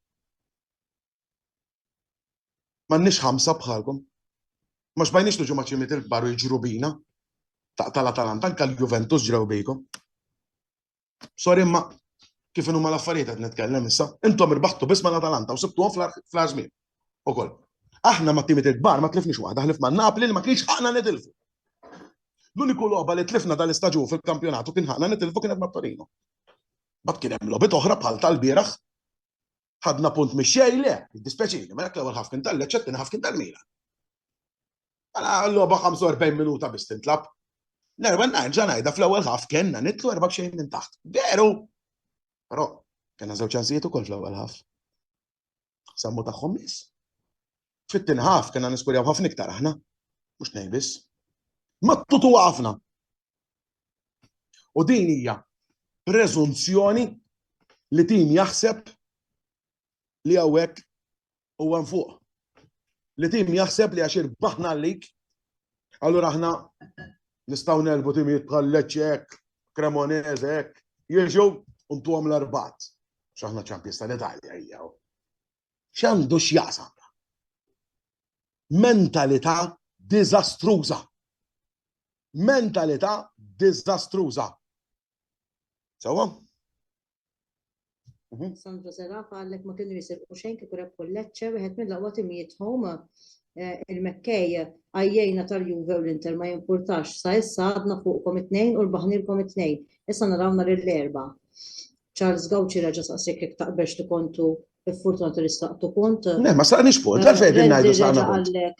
M'għandniex ħamsa bħalkom. Ma xbajniex tuġu maċċimiet il-kbar u jiġru bina tal-Atalanta, anke l-Juventus ġrew bejkom. Sorry imma kif huma l-affarijiet qed nitkellem issa, intom irbaħtu biss mal-Atalanta u sibtuhom fl-għażmien. Ukoll. Aħna mat-timiet il-kbar ma tlifniex waħda, ħlif ma' Napoli li ma kienx ħaqna nitilfu. L-uniku logħba li tlifna dal-istaġun fil-kampjonatu kien ħaqna nitilfu kienet mat-Torino. Bad kien hemm logħbiet oħra bħal tal-bieraħ. Ħadna punt mix-xejn le, jiddispjaċini, ma jekk l-ewwel ħaf kien tal-Lecce, t-tieni ħaf kien tal-Milan. Mela l-logħba 45 minuta biss tintlab. Nerba nerġa' ngħidha fl-ewwel ħaf kellna nitlu 4 minn taħt. Veru! Però kellna żewġ ċansijiet ukoll fl-ewwel ħaf. Sammu tagħhom nies. Fit-tieni ħaf kellna niskurjaw ħafna iktar aħna, mhux ngħid biss. Mattutu ħafna. U din hija preżunzjoni li tim jaħseb li hawnhekk huwa fuq. Li tim jaħseb li għax irbaħna għalik, allura aħna nistgħu nelbu timijiet bħal Lecce hekk, Cremonese hekk, jiġu u ntuhom l-arbat. X'aħna Champions tal-Italja hija. X'għandu x'jaqsam. Mentalità diżastruża. Mentalità diżastruża. Sewa? Sandro Zerafa għallek ma kienu jisirqu xejn kieku rebħu l-Lecce, wieħed mill-aqwa timijiethom il-Mekkej għajjejna tal-Juve u l-Inter ma jimpurtax. Sa issa għadna fuqkom 2 u l-baħnilkom 2. Issa naraw nhar l-erba'. Charles Gauci reġa' saqsik jekk taqbex li kontu il-fortuna tal-istaqtu punt. Ne, ma saqniex punt, għalfejn din ngħidu saqna punt. Għallek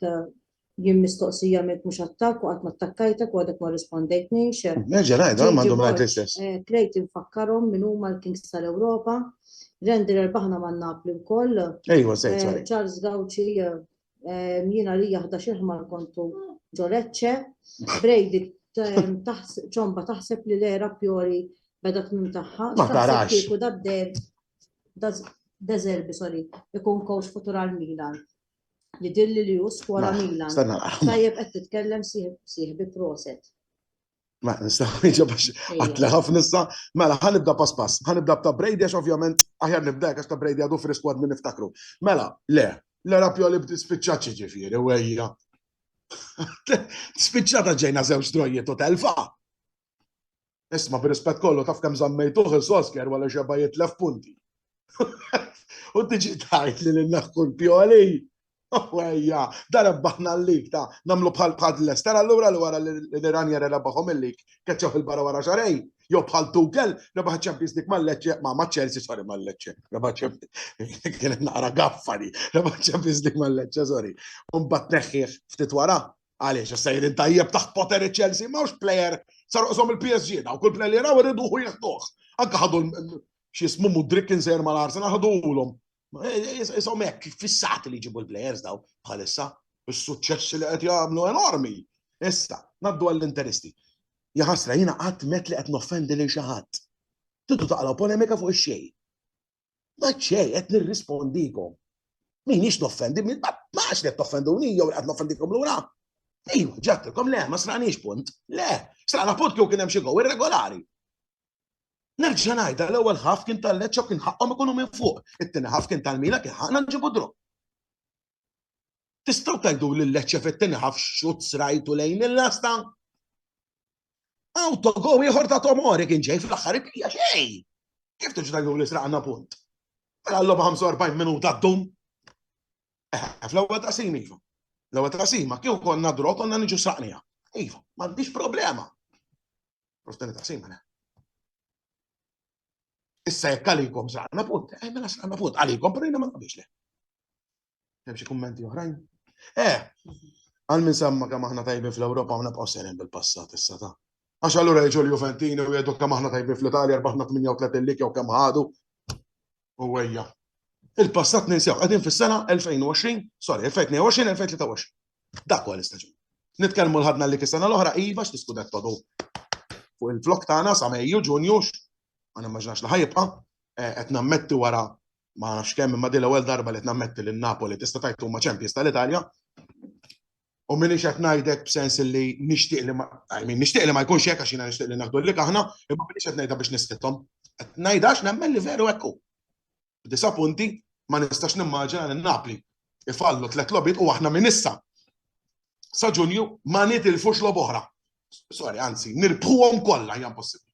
jien mistoqsija mek mhux attakk u qatt ma attakkajtek u għadek ma rispondejtniex. Nerġa' ngħidu m'għandhom ngħid l-istess. Klejt infakkarhom min huma l-Kings tal-Ewropa. Rendi l-erbaħna man Napli wkoll. Ejwa sejt. Charles Gauci jiena li 11 ħmar kontu ġo Lecce. Brejdi ċomba taħseb li l-era Pioli beda tmim tagħha. Ma tarax. Kieku Deżerbi, sorry, ikun coach futur Milan. Li dilli li hu skora Milan. Tajjeb qed titkellem sieħ bi proset. Ma nistaw iġa biex għatli ħafna issa, mela ħanibda pass, ħanibda ta' Brady għax ovvjament aħjar nibda għax ta' Brady għadu fil-squad minn niftakru. Mela, l-era Pioli b'tispiċċaċi ġifieri, u għajja. Spiċċata ġejna żewġ drojiet u telfa. Isma' b'rispett kollu taf kemm żammejtuh il-Solskjaer wara xeba jitlef punti. U tiġi tajt li l-naħku l-Pioli. Għajja, darabbaħna l-lik ta' namlu bħal l-Lester, allura li wara l-Iranjer rabbaħom il-lik, kacċaw il-barra wara xarej, jo bħal Tukel, rabbaħ Champions League mal-Lecce, ma' Chelsea, sorry, mal-Lecce, rabbaħ kienet naqra gaffari, rabbaħ Champions League mal-Lecce, sorry. Umbat neħħieħ ftit wara, għaliex, sajrin tajjeb taħt Potter Chelsea, mawx player, saru qsom il-PSG, daw kull player li raw irridu hu jieħduħ. Anka ħadu xismu Mudrik insejr mal-Arsenal, ħadu ulom. Jisom hekk fissati li jġibu l-plejers daw bħalissa, is-suċċess li qed jagħmlu enormi. Issa, naddu għall-interisti. Jaħasra jiena qatt met li qed noffendi lil xi ħadd. Tidu taqlaw polemika fuq ix-xejn. Ma xejn qed nirrispondikom. Minix noffendi, ma għax li qed toffenduni jew qed noffendikom lura. Ejju, ġattilkom le, ma sraqniex punt. Le, sraqna punt kieku kien hemm xi gow irregolari. Nerġa' ngħidha l-ewwel ħaf kien tal-Lecce kien ħaqhom ikunu minn fuq, it-tieni ħaf kien tal-Milan kien ħaqna nġibu drog. Tistgħu tgħidu lil-Lecce fit-tieni ħaf xut srajtu lejn il-lasta? Autogol ieħor ta' Tomori kien ġej fl-aħħar ibqija xejn. Kif tiġu tgħidu li sraqna punt? Mela l-logħba 45 minuta ddum. Fl-ewwel taqsim iva. L-ewwel taqsima kieku konna drog konna niġu sraqnija. Iva, m'għandix problema. Prof-tieni taqsima le. Issa jekk għalikom sraqna punt, mela sraqna punt, għalikom però jiena ma nqabilx le. Hemm xi kummenti oħrajn? Għal min semma kemm aħna tajbin fl-Ewropa ma nibqgħu serien bil-passat issa ta'. Għax allura jiġu l-Juventini u jgħidu kemm aħna tajbin fl-Italja rbaħna 38 lik jew kemm ħadu. U għejja. Il-passat ninsew qegħdin fis-sena 2020, sorry, 2022-2023. Dak huwa l-istaġun. Nitkellmu l-ħadna lik is-sena l-oħra iva x'tiskudet todu. Fuq il-flok tagħna sa Mejju, Ġunju, ma nimmaġinax li ħajibqa' qed nammetti wara ma nafx kemm imma din l-ewwel darba li qed nammetti lin Napoli tista' tgħid huma Champions tal-Italja. U minix qed ngħidek b'sens li nixtieq li ma jkunx hekk għax jiena nixtieq li naħdu lik aħna, imma minix qed ngħidha biex nistithom. Qed ngħidhax nemmen li veru hekk hu. B'disa punti ma nistax nimmaġina lin Napli ifallu 3 logħbiet u aħna minn issa sa Ġunju ma nitilfux logħba oħra. Sorry, anzi, nirbħuhom kollha hija impossibbli.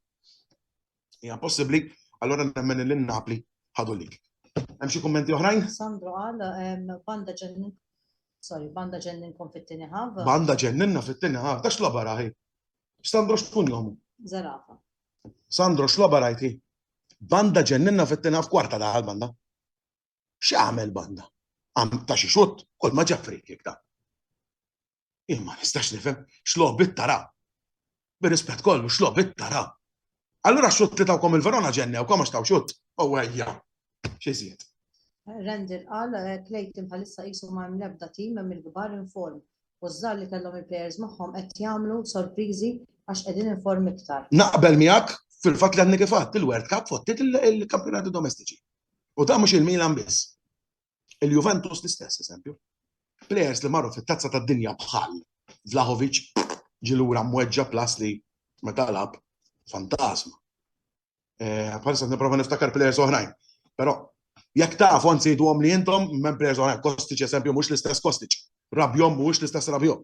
Hija possibbli, allura nemmen li Napli ħadu lik. Hemm xi kummenti oħrajn? Sandro qal Banda ġenninkom fit-tieni ħav. Banda ġenninna fit-tieni ħav, ta' x'logħba raħi. Sandro x'tkun jom? Zerafa. Sandro x'logħba rajti? Banda ġenninna fit-tieni ħav kwarta daħal banda. X'għamel banda? Ta' xi xut, kull ma ġab frikik ta'. Imma nistax nifhem x'logħbit tara. Bir-rispett kollu x'logħbit tara. Allura xut li tawkom il-Verona ġennew, kom għax taw xut, u għajja, xieżiet. Rendir qal Klejt bħalissa qisu ma' mlebda tim hemm il-kbar inform. U żżar li kellhom il-plejers magħhom qed jagħmlu sorpriżi għax qegħdin inform iktar. Naqbel miegħek fil-fatt li għandni kif għadt il-World Cup fottit il-kampjonati domestiċi. U da mhux il-Milan biss. Il-Juventus l-istess eżempju. Plejers li marru fit-tazza tad-dinja bħal Vlahovic ġilura mweġġa plas li meta lab fantasma. Bħalissa nipprova niftakar plejers oħrajn. Però jekk tafu anzi jgħidulhom li intom m'hemm plejers oħrajn, Kostic eżempju mhux l-istess Kostic. Rabjom mhux l-istess Rabjom.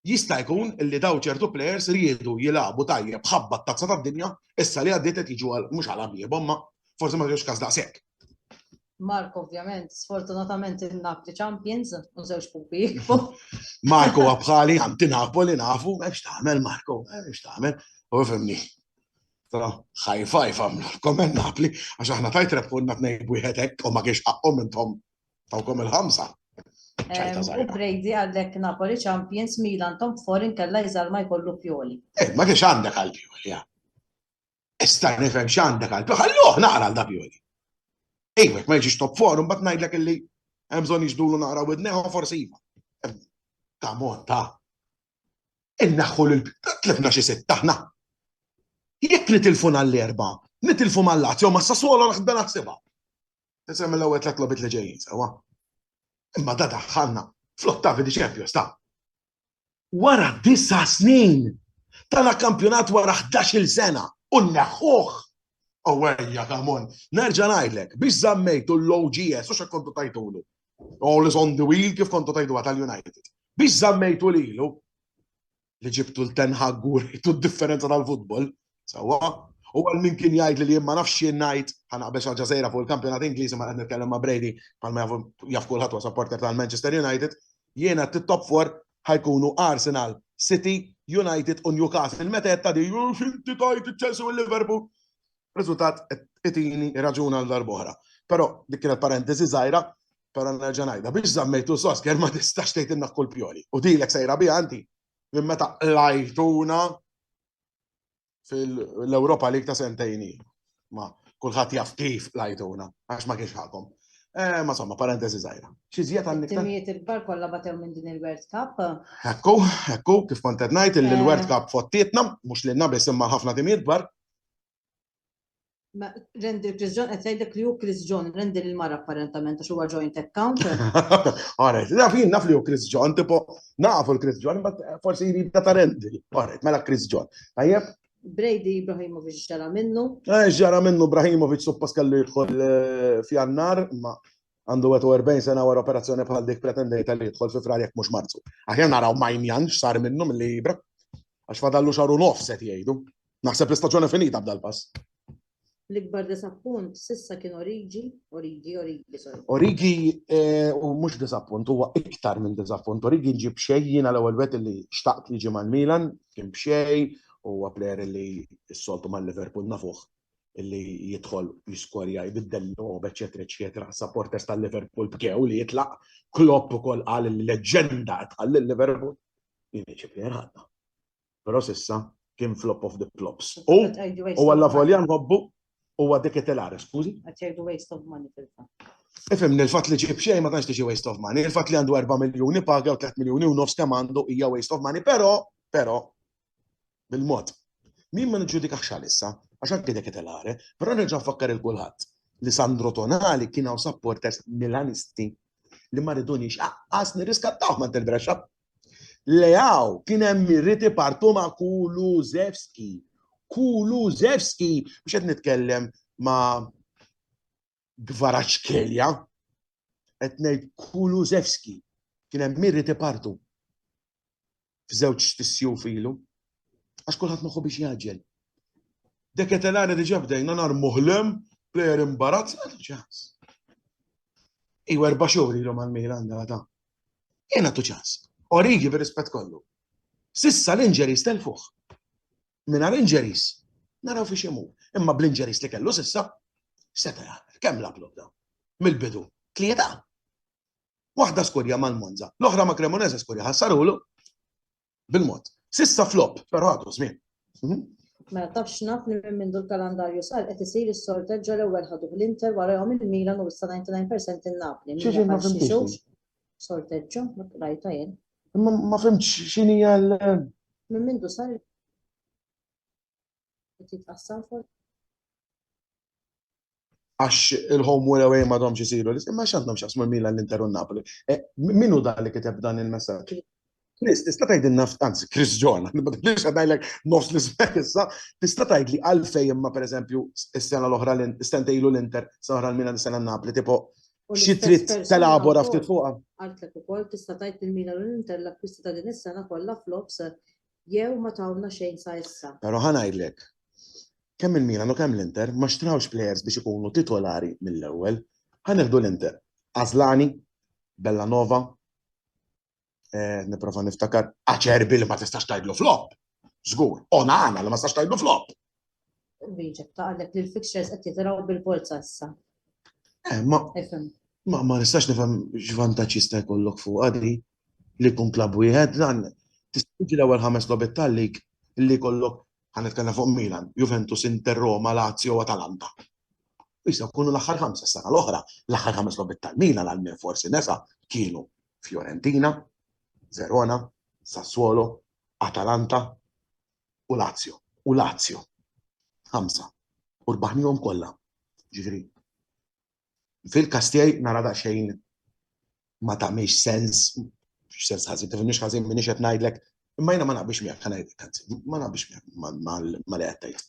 jista' jkun illi daw ċertu plejers riedu jilagħbu tajjeb ħabba t-tazza tad-dinja, issa li għaddiet qed jiġu mhux għal abiebhom ma forsi ma ġewx każ daqshekk. Marko, ovvjament, sfortunatament il-Napoli Champions, u żewġ pupi jikbu. Marko għabħali għamti Napoli nafu, għax tagħmel Marko, għax tagħmel, u fimni. High five għamlu, komen Napoli, għax aħna tajt reppunna t-nejbu jħetek, u ma kiex għaqqom intom tawkom il-ħamsa. U Brady għallek Napoli Champions, Milan Tom Forin kella jżal ma jkollu Pioli. Ma kiex għandek għal Pioli, ja. Ista' nifhem x'għandek għal Pioli, ħalluh naqra għal da Pioli. Ejwek, ma jġiex top 4, un bat najdlek illi għemżon iġdulu naqra widneħu forsi jiva. Kamon, ta' innaħħu l-tlifna xie sittaħna. Jek nitilfu l-erba, nitilfu mal-Lazio, ma s-Sassuolo naħdbena ħsiba. Tisem l-ewwel 3 lobit li ġejjin, sewa. Imma da daħħalna fl-ottavi di Champions, ta' wara 9 snin tana kampjonat wara 11 sena, u naħħuħ. Ewwejja, kamon, nerġa' ngħidlek biex żammejtu l-OGS u x'hekk kontu tajtulu. All is on the wheel kif kontu tajtuha tal-United. Biex żammejtu lilu li ġibtu l-Ten Hag u rejtu d-differenza tal-futbol, sewwa, u għal min kien jgħid li ma nafx jien ngħid ħanaqbex għal ġażejra fuq il-kampjonat Ingliżi ma qed nitkellem ma' Brady bħalma jaf kulħadd huwa supporter tal-Manchester United, jiena t-top 4 ħajkunu Arsenal, City, United u Newcastle. Meta qed tagħdi inti tajt iċ-Chelsea u Liverpool. Riżultat itini raġuna l-darbohra. Però dik kienet parentesi żgħira, però nerġa' ngħidha biex żammejtu Sosker ma tistax tgħid inna kull Pioli. U dilek sejra biha anti minn meta lajtuna fil-Ewropa League ta' sentejn. Ma kulħadd jaf kif lajtuna għax ma kienx ħakom. Ma somma parentesi żgħira. Xi żjed għandek Timijiet il-kbar kollha batew minn din il-World Cup. Ekku, kif kont qed ngħid il-World Cup fottietna, mhux lilna biss imma ħafna timijiet kbar. Rendi Chris John, qed jgħidlek li hu Chris John, rendi l-mara apparentament għax huwa joint account. Alright, naf li hu Chris John, tipo nafu l-Chris John, ma forsi jrid ta' rendi. Alright, mela Chris John. Tajjeb? Brady Ibrahimovic ġara minnu. Ġara minnu Ibrahimovic suppost kellu jidħol f'Jannar, ma għandu 40 sena wara operazzjoni bħal dik pretendejta li jidħol fi frar jekk mhux Marzu. Aħjar naraw Majnjan x'sar minnu milli jibra. Għax fadallu xahru nofs qed jgħidu. Naħseb l-istaġġjoni finita b'dal pass. L-ikbar disappunt sissa kien Origi, sorry. Origi u mhux disappunt, huwa iktar minn disappunt. Origi nġib xejn jiena l-ewwel wet li xtaqt li ġi mal-Milan, kien b'xejn, huwa plejer li s-soltu mal-Liverpool nafuh illi jidħol jiskorja jbiddel l-lob, eċetera, supporters tal-Liverpool bkew li jitlaq Klopp ukoll qal il-leġenda tħalli l-Liverpool. Jien iġib plejer ħadna. Però sissa kien flop of the flops. U għalla folja nħobbu u għaddek etelare, skużi? Għatjajdu waste of money fil-fat. Ifimni, il-fat li ġib xej ma tantx tiġi waste of money, il-fat li għandu 4 miljoni paga u 3 miljoni u nofs kemm għandu hija waste of money, però bil-mod. Min ma niġġudikax xalissa, għax anke dek etelare, però nerġa' nfakkar il-kulħadd li Sandro Tonali kien hawn supporters Milanisti li ma ridunix aqqas nirriskattaw ma tilbrexa. Leaw kien hemm irriti partu ma' Kulusevski, biex qed nitkellem ma' Gvaraċkelja, qed ngħid Kulusevski, kien hemm irriti partu f'żewġ tissju filu, għax kulħadd moħħu biex jaġġel. Dek etelare diġà bdejna nar muħlem, plejer imbarazz, ċans. Iwa 4 xhur ilhom għall-Milan ta' jiena tu ċans. Origi bir-rispett kollu. Sissa l-injuries telfuh. Mingħajr injuries naraw fi xi mur. Imma bl-injuries li kellu sissa seta' jagħmel kemm lablu da. Mill-bidu. Tlieta. Waħda skurja mal-Monza, l-oħra ma' Cremonese skurja ħassarulu bil-mod. Sissa flop, però għadu żmien. Mela tafx naf li minn mindu l-kalendarju sar qed isir is-sorteġġ l-ewwel ħadu l-Inter warahom il-Milan u issa 99% in-Napoli. Xi ma fimtix. Sorteġġu, rajta jien. Ma fimx x'inhi l Minn mindu sar qed jitqassam fuq. Għax il-home win away ma domx isiru, imma x'għandhom x'aqsmu l-Milan l-Inter u Napoli. Minu da li kiteb dan il-messaġġ? Chris, tista' tgħidilna anzi Chris John, biex ngħidlek nofs l-ismek issa, tista' tgħidli għalfejn imma pereżempju is-sena l-oħra l-Inter, sena l-Milan is-sena Napoli, tipo U xi l-istess trid persuna telabora wkoll ftit fuqha. Għaltlek ukoll tista' tgħid il-Milan u l-Inter l-akquisti ta' din is-sena kollha flops jew ma tawna xejn sa issa. Però ħanajdlek, kemm il-Milan u kemm l-Inter ma xtrawx plejers biex ikunu titolari mill-ewwel. Ħanieħdu l-Inter. Azlani, Bellanova, niprofa niftakar, Acerbi li ma tistax tgħidlu flop. Żgur, Onana li ma tistax tgħidlu flop. Riġek ta' għalek li l-fixtures qed jitiraw bil-polza issa. Ifhem. Ma nistax nifhem x'vantaġġ jista' jkollok fuq għadi li jkun klabb wieħed dan tista' tiġi l-ewwel 5 logħbiet tal-lig li jkollok ħanetkellem fuq Milan, Juventus, Inter, Roma, Lazio, Atalanta. Issa jkunu l-aħħar 5 sena l-oħra, l-aħħar 5 logħbiet tal-Milan għal min forsi nesa kienu Fiorentina, Verona, Sassuolo, Atalanta u Lazio. U Lazio. 5. U rbaħnihom kollha. Ġifieri. Fil-kastijaj nara daqsxejn ma tagħmilx sens, sens ħażin, tifhimniex ħażin minix qed ngħidlek, imma jiena ma naqbix miegħek ħanajdlek ma naqbix miegħek ma li qed tgħid.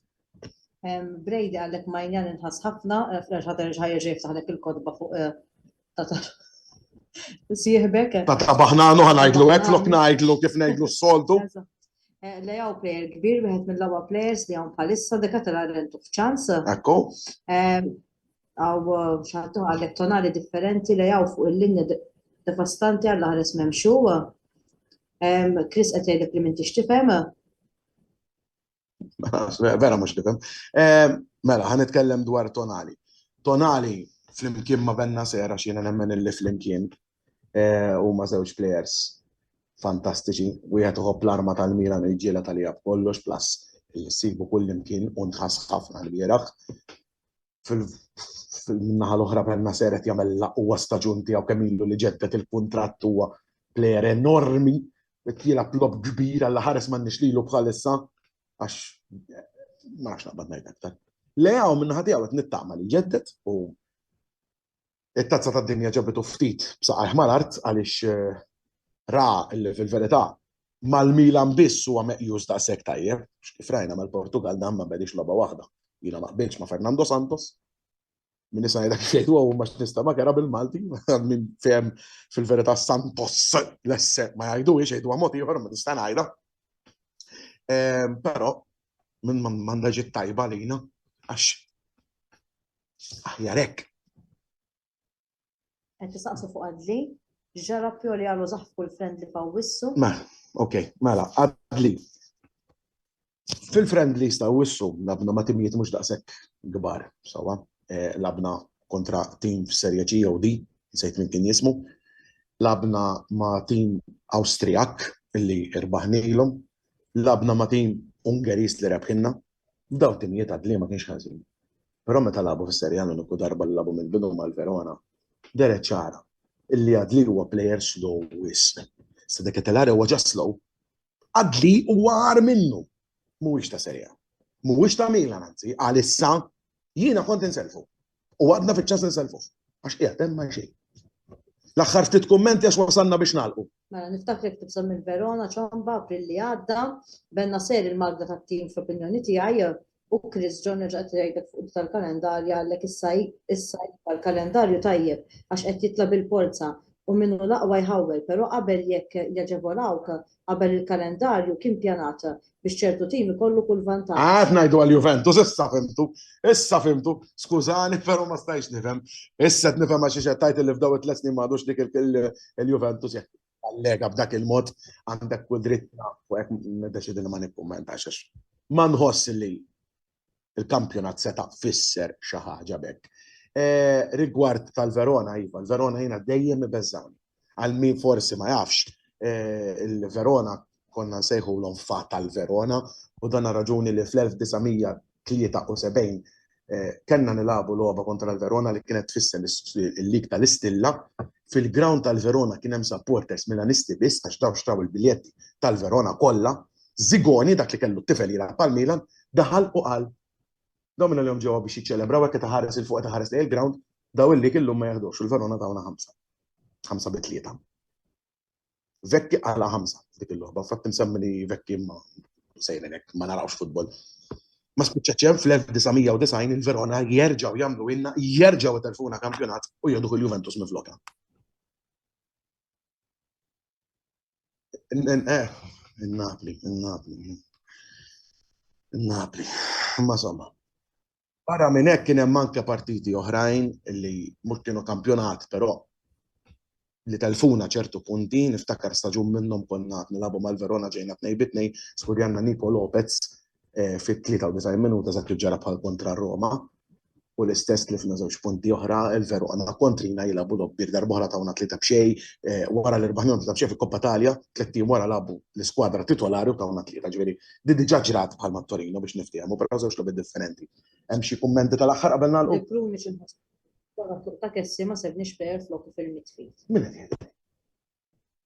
Brady għalek Majnjan inħass ħafna, ħader ħajġi jiftaħlek il-kodba fuq sieħbek. Ta' baħnanu ħanajdlu hekk flok ngħidlu kif ngħidlu s-soltu. Lejaw plejer kbir, wieħed mill-ewwel plejers li hawn bħalissa dik qed rentu f'ċans. Ekku. Għaw xaħtu għalek tonali differenti lejaw fuq il-linja devastanti għalla ħares memxu. Chris qed jgħidlek li m'intix tifhem. Vera mhux tifhem. Mela, ħanitkellem dwar Tonali. Tonali flimkien ma' Benna Sera x'jiena nemmen illi flimkien huma żewġ plejers fantastiċi, wieħed uħobb l-arma tal-Milan il-ġiela tal-jab kollox plus il-sibu kull imkien u nħass ħafna l-bieraħ. Fil-naħa l-oħra Benna Sera qed jagħmel l-aqwa staġun tiegħu kemm ilu li ġeddet il-kuntratt huwa plejer enormi, qed jilgħab lob kbir għal ħares m'għandniex lilu bħalissa għax ma nafx naqbad ngħid aktar. Lejaw min-naħa tiegħu qed nittama li ġeddet u it-tazza tad-dinja ġabitu ftit b'saqajh mal-art għaliex ra illi fil-verità mal-Milan biss huwa meqjus daqshekk tajjeb, kif rajna mal-Portugal dan ma bedix logħba waħda. Jiena ma qbilx ma' Fernando Santos. Min issa ngħidha kif jgħidu huwa mhux nista' ma kera bil-Malti, min fehem fil-verità Santos lesse ma jgħidux jgħiduha mod ieħor ma tista' ngħidha. Però min m'għandha ġiet tajba lina għax aħjar hekk. Qed tisaqsu fuq Adli, ġara Pioli għalu zaħf kull friendly fawissu. Mela, Adli. Fil-friendly sta' wissu, labna ma' timijiet mux daqsek gbar, sawa. Labna kontra tim f-serja G u D, nsejt minn kien jismu. Labna ma' tim Awstrijak, illi irbaħnilhom. Labna ma' tim Ungeris li rebħinna. F'daw timijiet Adli ma kienx ħażin. Però meta labu f-serja l-uniku darba li labu mill-bidu mal-Verona, deret ċara. Illi Adli huwa player slow wisq. Sa dik it-telare huwa ġa slow. Adli huwa għar minnu. Mhuwiex ta' serja. Mhuwiex ta' Milan anzi, għalissa jiena kont inselfu. U għadna fiċ-ċans inselfu. Għax qiegħed hemm ma' xejn. L-aħħar ftit kummenti għax wasalna biex nagħlqu. Mela niftakrek tibsa minn Verona ċomba April li għadda, Benna Ser il-magda tat-tim fl-opinjoni tiegħi u Chris John rġaqt jgħidlek fuq tal-kalendarju għallek issa tal-kalendarju tajjeb għax qed jitla bil-polza u minnu laqwa jħawel, però qabel jekk jaġevolawk qabel il-kalendarju kien pjanat biex ċertu tim ikollu kull vantaġġ. Għad ngħidu għal-Juventus, issa fimtu, skużani, però ma stajx nifhem. Issa qed nifhem għax qed tajt li f'daw it-tliet snin m'għadux dik il-Juventus jekk allega b'dak il-mod għandek kull dritt u hekk niddeċidi li ma nikkummentax għax ma nħoss li il-kampjonat seta' fisser xi ħaġa bekk. Rigward tal-Verona, iva, il-Verona jiena dejjem ibeżżawni. Għal min forsi ma jafx, il-Verona konna nsejħulhom fat tal-Verona u dan raġuni li fl-1973 kellna nilagħbu logħba kontra l-Verona li kienet tfisser il-lig tal-Istilla. Fil-ground tal-Verona kien hemm supporters Milanisti biss għax daw xtraw il-biljetti tal-Verona kollha. Zigoni dak li kellu t-tifel jilgħab pal-Milan daħal u qal Domina l-jom ġewa biex jiċċelebra għek taħares il-fuq taħares il-ground, daw illi kellum ma jahdux, il-Verona dawna 5. 5-3. Vekki għala 5 dik il-loħba, fatt nsemmi li vekki ma sejrenek, ma narawx futbol. ma spiċċaċ fl-1990 il-Verona jerġgħu jagħmlu ilna jerġgħu itelfuna kampjonat u jgħidu il-Juventus mifloka. Il-Napoli. Ma somma. Barra minn hekk kien hemm anke partiti oħrajn li mhux kienu kampjonat, però li telfuna ċertu punti, niftakar staġun minnhom konna nilagħbu mal-Verona ġejna 2-2 skurjanna Nico Lopez fit-93 minuta dak li ġara bħal kontra Roma u l-istess tlifna żewġ punti oħra il-Verona kontrina jilagħbu dobbir darb'oħra tawna 3-0 wara l-4 3-0 fil-Koppa Italja, 3 tim wara lagħbu l-iskwadra titolari u tawna 3 ġifieri di diġà ġrat bħal mat-Torino biex niftehmu, però żewġ logħbiet differenti. Hemm xi kummenti tal-aħħar qabel nagħlqu? Ta' kessi ma sebniex per flokku fil-midfield. Min qed jgħid?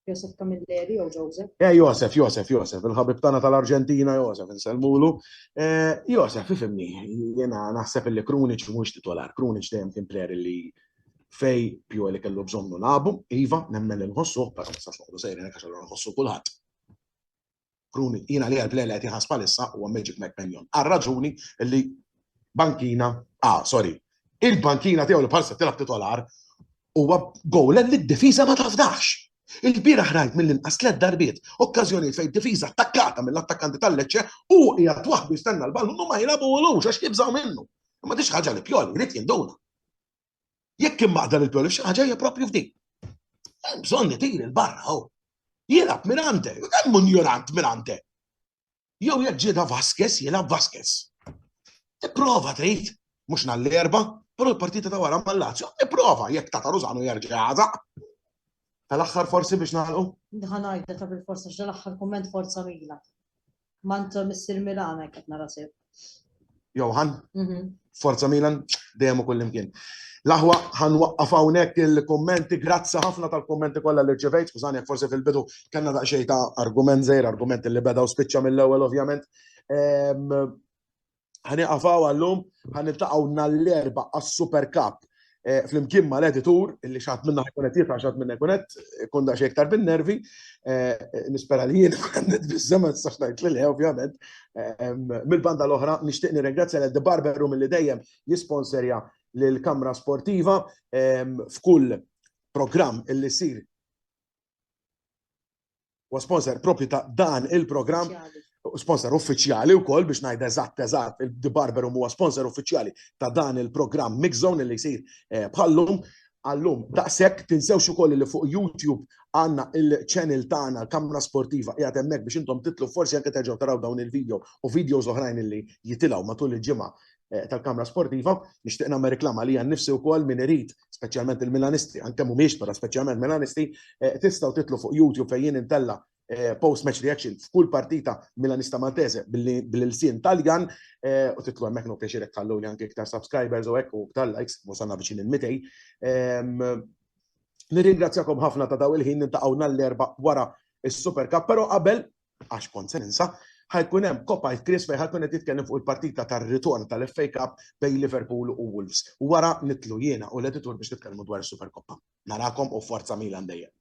Josef Camilleri jew Joseph? Josef, il-ħabib tagħna tal-Arġentina Josef insellmulu. Josef ifhimni, jiena naħseb li Krunic mhux titolar. Krunic dejjem kien plejer li fej Pioli kellu bżonnu nagħbu, iva, nemmen li nħossuh, però ma nistax noqogħdu sejrin hekk għax allura nħossu kulħadd. Krunic jiena li għall-plejer li qed jħass bħalissa huwa Magic McMahon. Għar-raġuni li bankina, il-bankina tiegħu li bħalissa tilab titolar huwa gowl li d-difiża ma tafdax. Il-bieraħ rajt mill-inqas 3 darbiet okkażjonijiet fejn difiża attakkata mill-attakkanti tal-Lecce u qiegħed waħdu jistenna l-ball u ma jilagħbulux għax jibżgħu minnu. Ma tix ħaġa li Pioli jrid jinduna. Jekk immaqdar il-Pioli xi ħaġa hija proprju f'dik. Hemm bżonn itir il-barra hu. Jilab Mirante, hemm ignorant Mirante. Jew jekk ġieda Vasquez jilab Vasquez. Tipprova trid, mhux nall-erba', però l-partita ta' wara mal-Lazio, ipprova jekk ta' Tarużano jerġa' jagħżaq. Tal-aħħar forsi biex nagħlqu? Ħanajda ta' bil-forsa l-aħħar kumment Forza Milan. Mant Mister Milan hekk qed narasib. Johan, Forza Milan dejjem ukoll imkien. L-aħwa ħanwaqqaf hawnhekk il-kummenti, grazzi ħafna tal-kummenti kollha li rċevejt, skużani jekk forsi fil-bidu kellna daqsxejn ta' argument żgħir, argument li beda u spiċċa mill-ewwel ovvjament. Ħaniqafaw għallum, ħaniltaqgħu nhar-l-erba' għas-Super Cup fl-imkien ma l-editur, illi xaħat minna ħajkunet jitla, xaħat minna ħajkunet, kun da xektar bin-nervi, nispera li jien kunnet bizzema, s-sax najt li ovvjament, mill-banda l-oħra, nishtiq nirringrazzja l-The Barber Room li dejjem jisponserja l-Kamra Sportiva f'kull program illi sir u sponsor propri ta' dan il-program, sponsor uffiċjali wkoll biex ngħid eżatt il-The Barber Room huwa sponsor uffiċjali ta' dan il-programm Mix Zone li jsir bħallum għallum daqshekk tinsewx ukoll li fuq YouTube għandna il-channel tagħna l-Kamra Sportiva qiegħed hemmhekk biex intom titlu forsi anke terġgħu taraw dawn il-video u videos oħrajn li jitilgħu matul il-ġimgħa tal-Kamra Sportiva. Nixtieq nagħmel riklama li nnifsi wkoll min irid, speċjalment il-Milanisti, anke mhumiex però speċjalment Milanisti, tistgħu titlu fuq YouTube fejn jien intella post-match reaction f'kull partita Milanista Maltese bil-sien Taljan u titlu hemmhekk no pjaċirek tħallu li anke iktar subscribers u hekk u iktar likes wasalna viċin il-200. Nirringrazzjakom ħafna ta' daw il-ħin nintaqgħu nhar-l-erba' wara is-Super Cup, però qabel għax kont se ninsa ħajkun hemm Coppa Chris fejn ħajkun qed jitkellem fuq il-partita tar-ritorn tal-FA Cup bejn Liverpool u Wolves. Wara nitlu jiena u l-editur biex nitkellmu dwar is-Super Coppa. Narakom u Forza Milan dejjem.